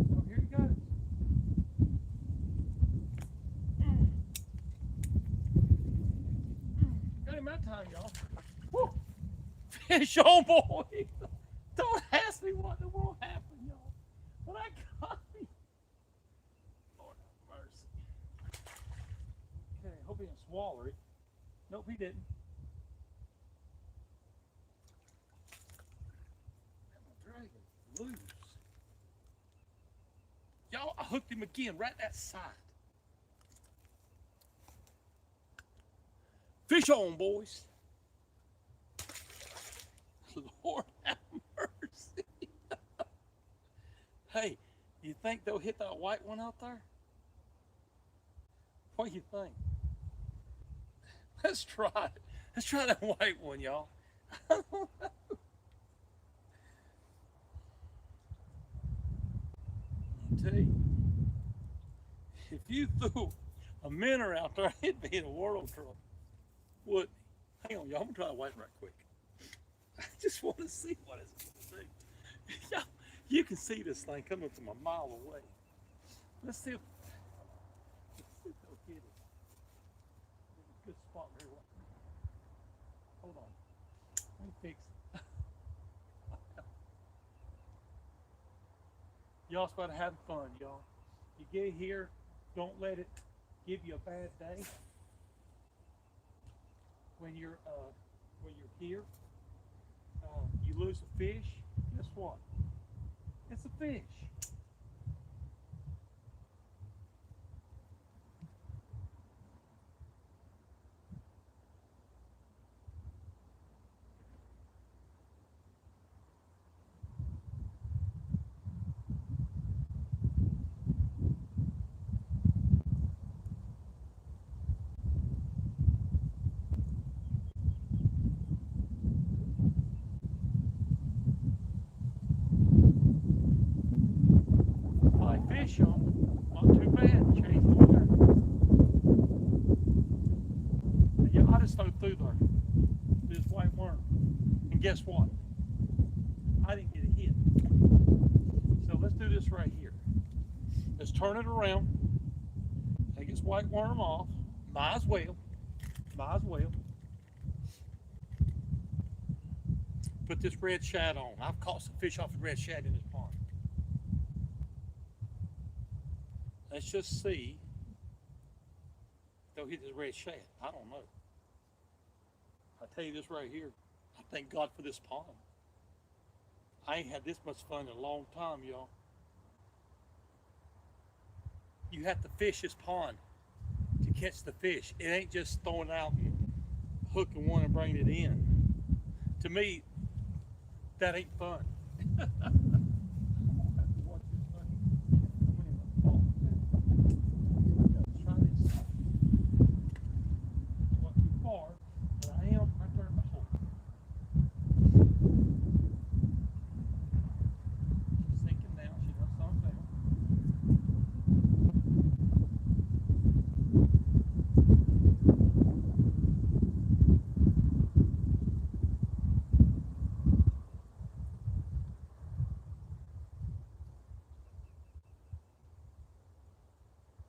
Oh, here he goes. Got him that time, y'all. Woo! Fish on, boy. Don't ask me what in the world happened, y'all. But I got me. Lord have mercy. Okay, hope he didn't swallow it. Nope, he didn't. And my dragon loose. Y'all, I hooked him again right that side. Fish on, boys. Lord have mercy. Hey, you think they'll hit that white one out there? What do you think? Let's try it. Let's try that white one, y'all. I don't know. I'll tell you, if you threw a minnow out there, it'd be in a world of trouble. Wouldn't he? Hang on, y'all. I'm gonna try a white right quick. I just want to see what it's going to do. Y'all, you can see this thing coming from a mile away. Let's see if they'll hit it. There's a good spot there. Hold on. Let me Y'all's about to have fun, y'all. You get here, don't let it give you a bad day when you're here. You lose a fish. Guess what? It's a fish. Fish on, not too bad. Change water. Yeah, I just threw through there. This white worm, and guess what? I didn't get a hit. So let's do this right here. Let's turn it around. Take this white worm off. Might as well. Might as well. Put this red shad on. I've caught some fish off the red shad in this pond. Let's just see if they'll hit this red shad. I don't know. I tell you this right here. I thank God for this pond. I ain't had this much fun in a long time, y'all. You have to fish this pond to catch the fish. It ain't just throwing it out and hooking one and bringing it in. To me, that ain't fun.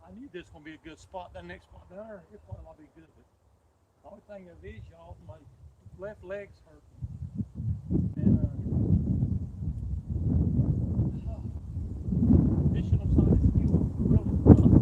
I knew this was going to be a good spot. That next spot down there, it probably might be good. But the only thing of it is, y'all, my left leg's hurt. And fishing upside this field is really tough.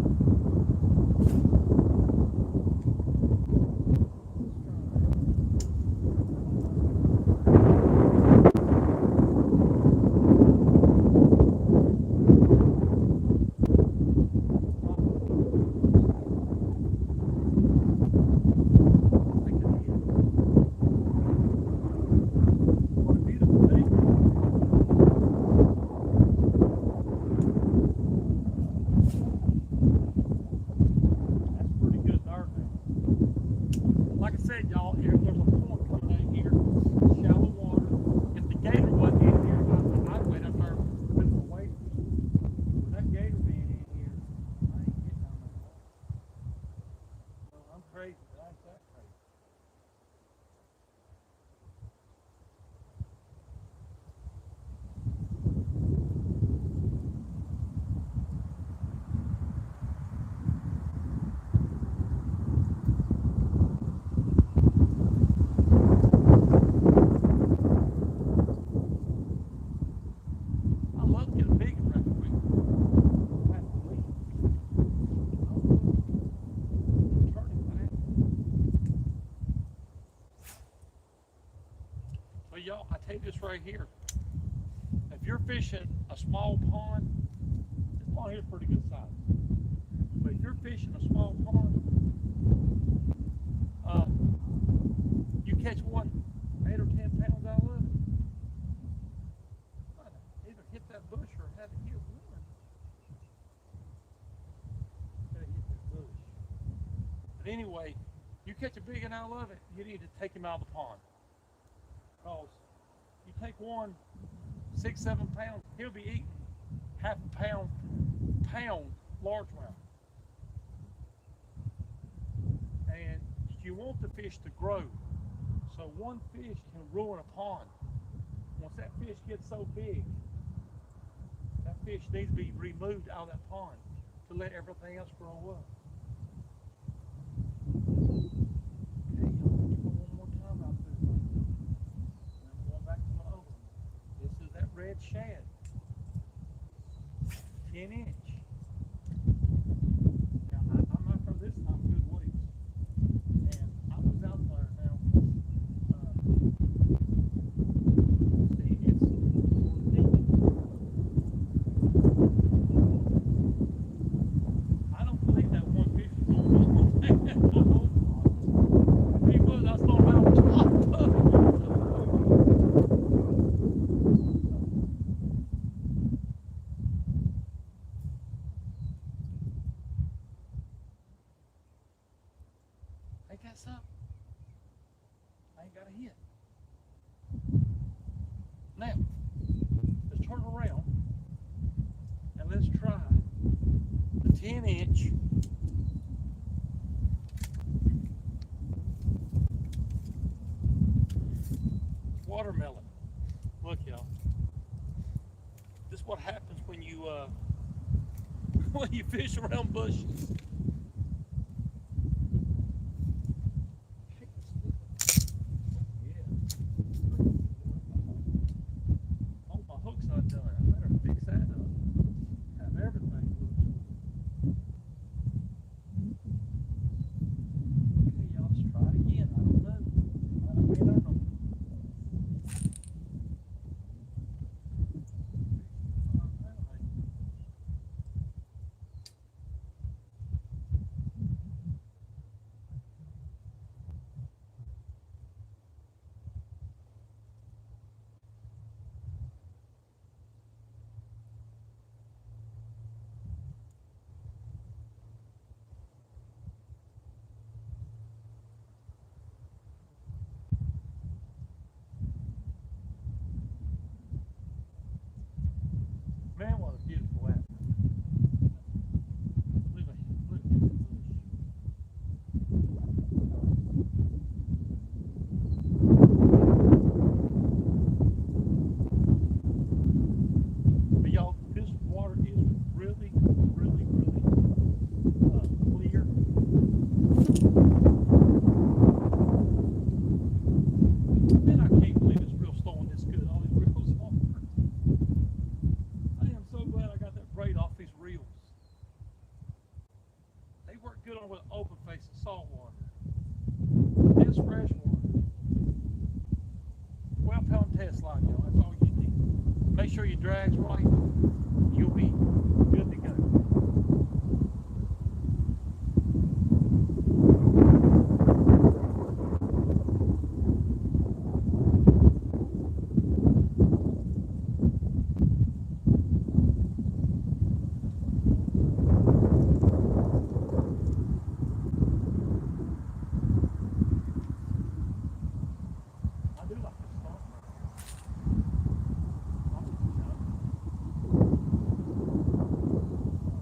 Like I said, y'all, there's a point coming out here, shallow water. If the gator wasn't in here, I'd wait up there with my weight. With that gator being in here, I ain't getting on that water. Well, I'm crazy, but I ain't that crazy. Well, y'all, I tell you this right here. If you're fishing a small pond, this pond here is pretty good size. But if you're fishing a small pond, you catch one 8 or 10 pounds out of it, either hit that bush or have it hit one. Gotta hit that bush. But anyway, you catch a big one out of it, you need to take him out of the pond. Because you take one 6, 7 pounds, he'll be eating half a pound largemouth. And you want the fish to grow. So one fish can ruin a pond. Once that fish gets so big, that fish needs to be removed out of that pond to let everything else grow up. Okay, one more time out there. And I'm going back to my other one. This is that red shad. 10-inch. Now, I'm out there this time good weeks. And I was out there now. See, it's sort of deep. I don't believe that 150 is going to go on that. I hope not. If he was, I thought about top of it. Ain't that something? I ain't got a hit. Now, let's turn around and let's try the 10-inch watermelon. Look, y'all. This is what happens when you when you fish around bushes. Oh, my hook's not done. I better fix that up. Have everything look. Okay, y'all, let's try it again. I don't know. I don't know. Man, what a beautiful apple. Look at the bush. But y'all, this water is really, really, really clear. Man, I can't believe this reel's throwing this good. All these reels are. I am so glad I got that braid off these reels. They work good on with open face and salt water. This fresh water. 12-pound test line, y'all. That's all you need. Make sure your drag's right. You'll be good to go. I do like this song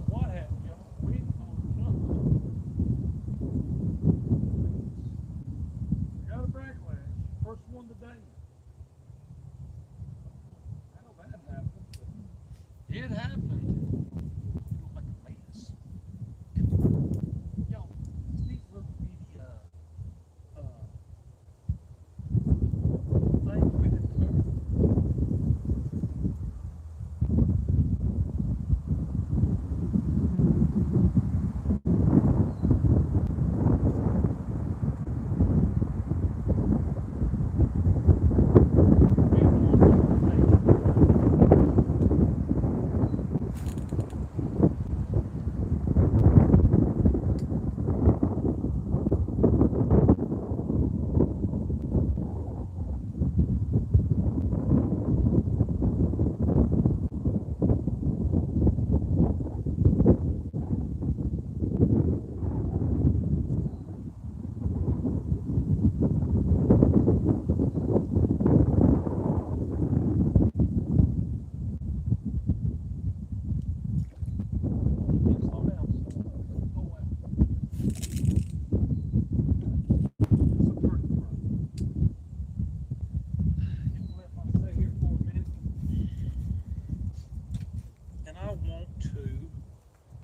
What happened, y'all? We on jump. Got a backlash. First one today. How that happened, but it happened. Look like a mess. Y'all, these little bitty things we had to cover.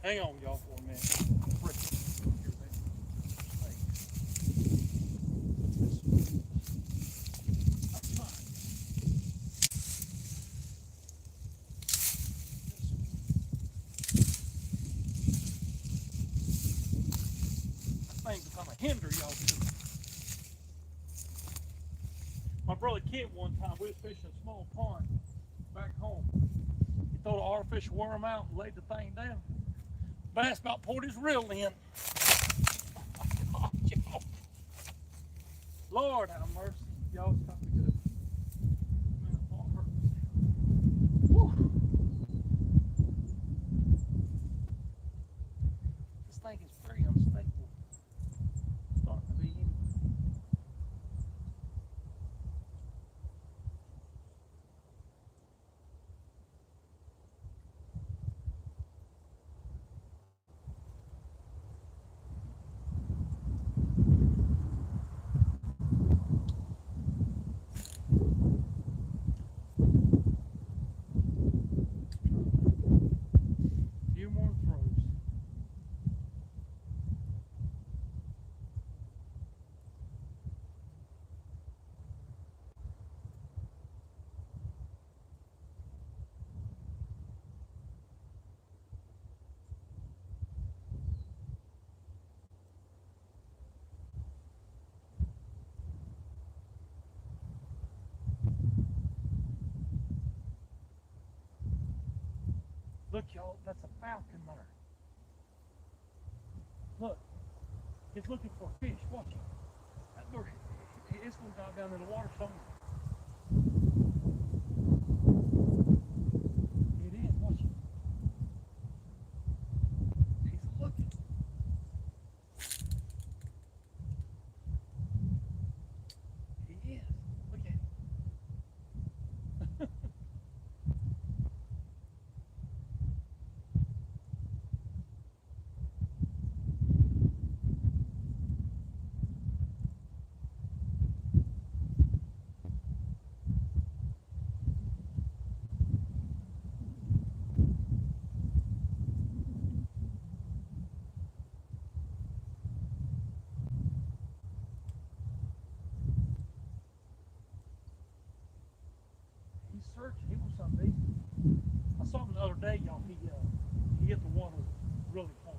Hang on, y'all, for a minute. hinder y'all too. My brother Kent, one time, we was fishing a small pond back home. He threw an artificial worm out and laid the thing down. Bass about pulled his reel in. Lord have mercy. Y'all stop me good. Man, I thought I hurt myself. Whew. This thing is very unstable. It's starting to be anyway. A few more throws. Look, y'all, that's a falcon there. Look, he's looking for a fish. Watch it. That bird, it's going to dive down in the water somewhere. It is. Watch it. He's looking. He is. Look at him. He's searching. He wants something to eat. I saw him the other day, y'all. He hit the water really hard.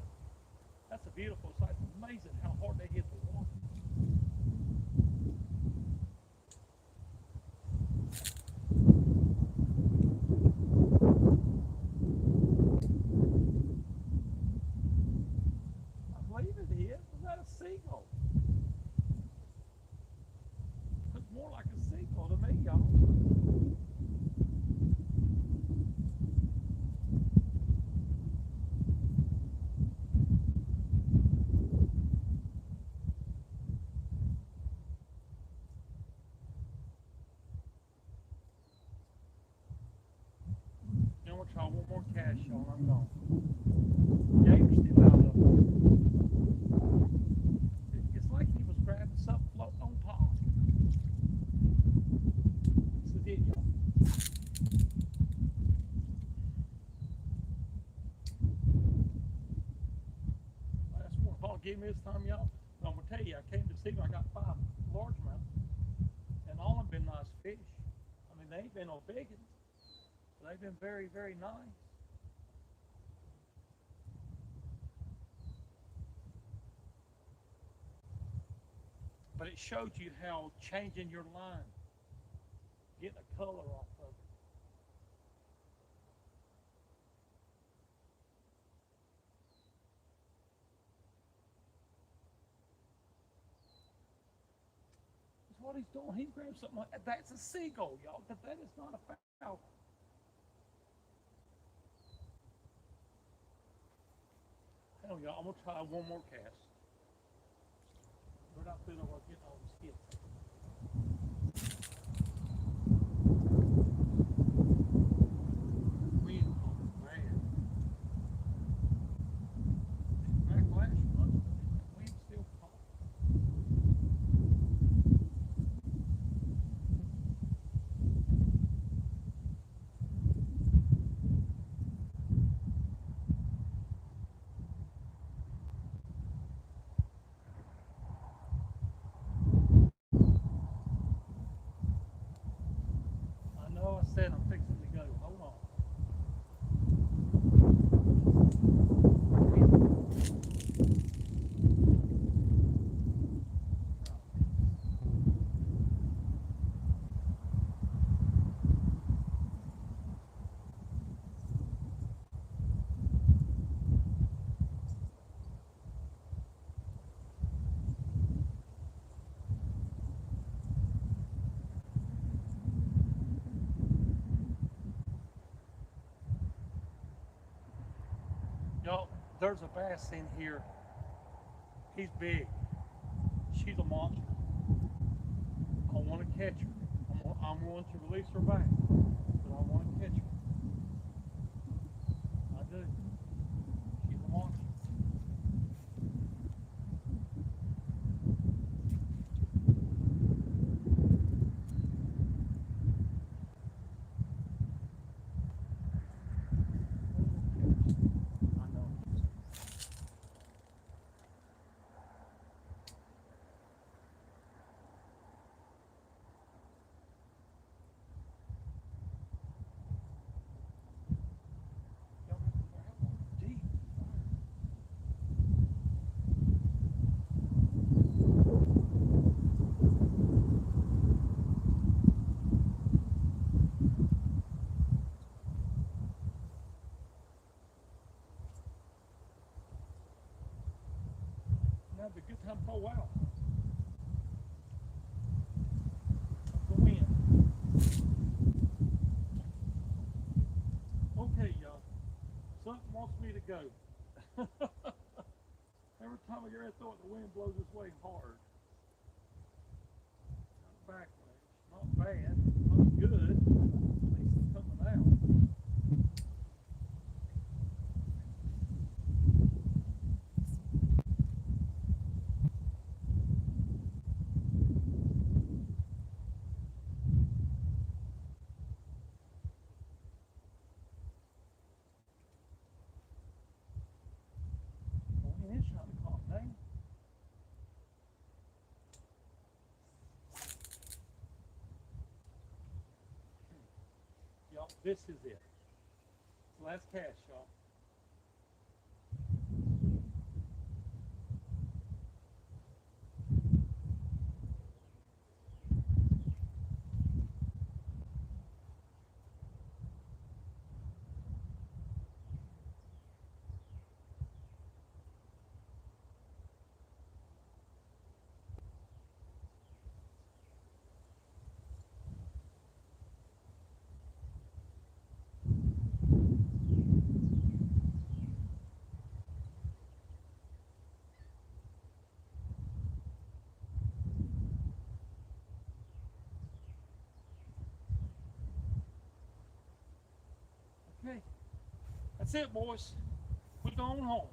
That's a beautiful sight. It's amazing how hard they hit the water. I believe it is. Was that a seagull? Looks more like a seagull to me, y'all. I'm gonna try one more cast, y'all. I'm gone. Yeah, you're still out of it. It's like he was grabbing something floating on top. This is it, y'all. Last one. If I'll give me this time, y'all. But I'm gonna tell you, I came to see. I got 5 largemouth, and all of them been nice fish. I mean, they ain't been no big ones. They've been very, very nice. But it showed you how changing your line, getting a color off of it. That's what he's doing. He grabbed something like that. That's a seagull, y'all. That is not a falcon. Hell, y'all, I'm gonna try one more cast. But I feel like we're getting all the skids. Wind, oh man. Back last month, the wind still caught. There's a bass in here. He's big. She's a monster. I want to catch her. I'm going to release her back, but I want to catch her. I do. She's a monster. I know. Deep. Now'd be a good time to pull out. The wind. Okay, y'all. Something wants me to go. Every time I get ready to throw it, the wind blows this way hard. Not backwards. Not bad. Not good. At least it's coming out. It is trying to calm down. Y'all, this is it. Last cast, y'all. Okay. That's it, boys. We're going home.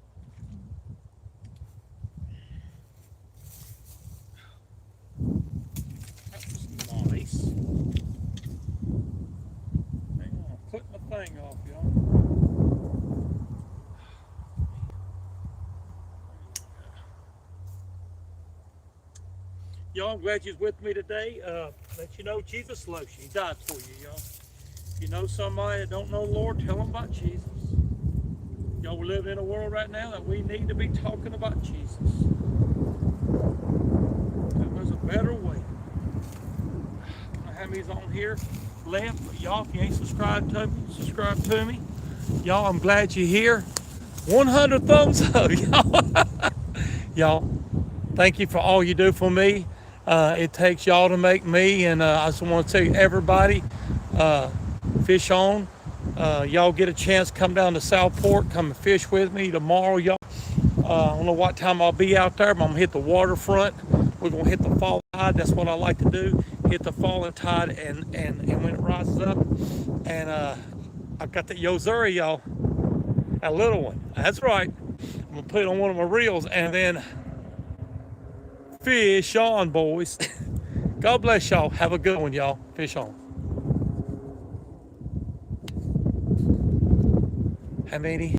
That was nice. Hang on, I'm cutting the thing off, y'all. Y'all, I'm glad you're with me today. Let you know Jesus loves you. He died for you, y'all. If you know somebody that don't know the Lord, tell them about Jesus. Y'all, we're living in a world right now that we need to be talking about Jesus. There's a better way. I don't know how many's on here left, but y'all, if you ain't subscribed to me, subscribe to me. Y'all, I'm glad you're here. 100 thumbs up, y'all. Y'all, thank you for all you do for me. It takes y'all to make me, and I just want to tell you, everybody, fish on. Y'all get a chance, come down to Southport, come and fish with me tomorrow, y'all. I don't know what time I'll be out there, but I'm gonna hit the waterfront. We're gonna hit the falling tide. That's what I like to do. Hit the falling tide, and when it rises up, and I've got the Yozuri, y'all, a little one. That's right. I'm gonna put it on one of my reels, and then fish on, boys. God bless y'all. Have a good one, y'all. Fish on. How many?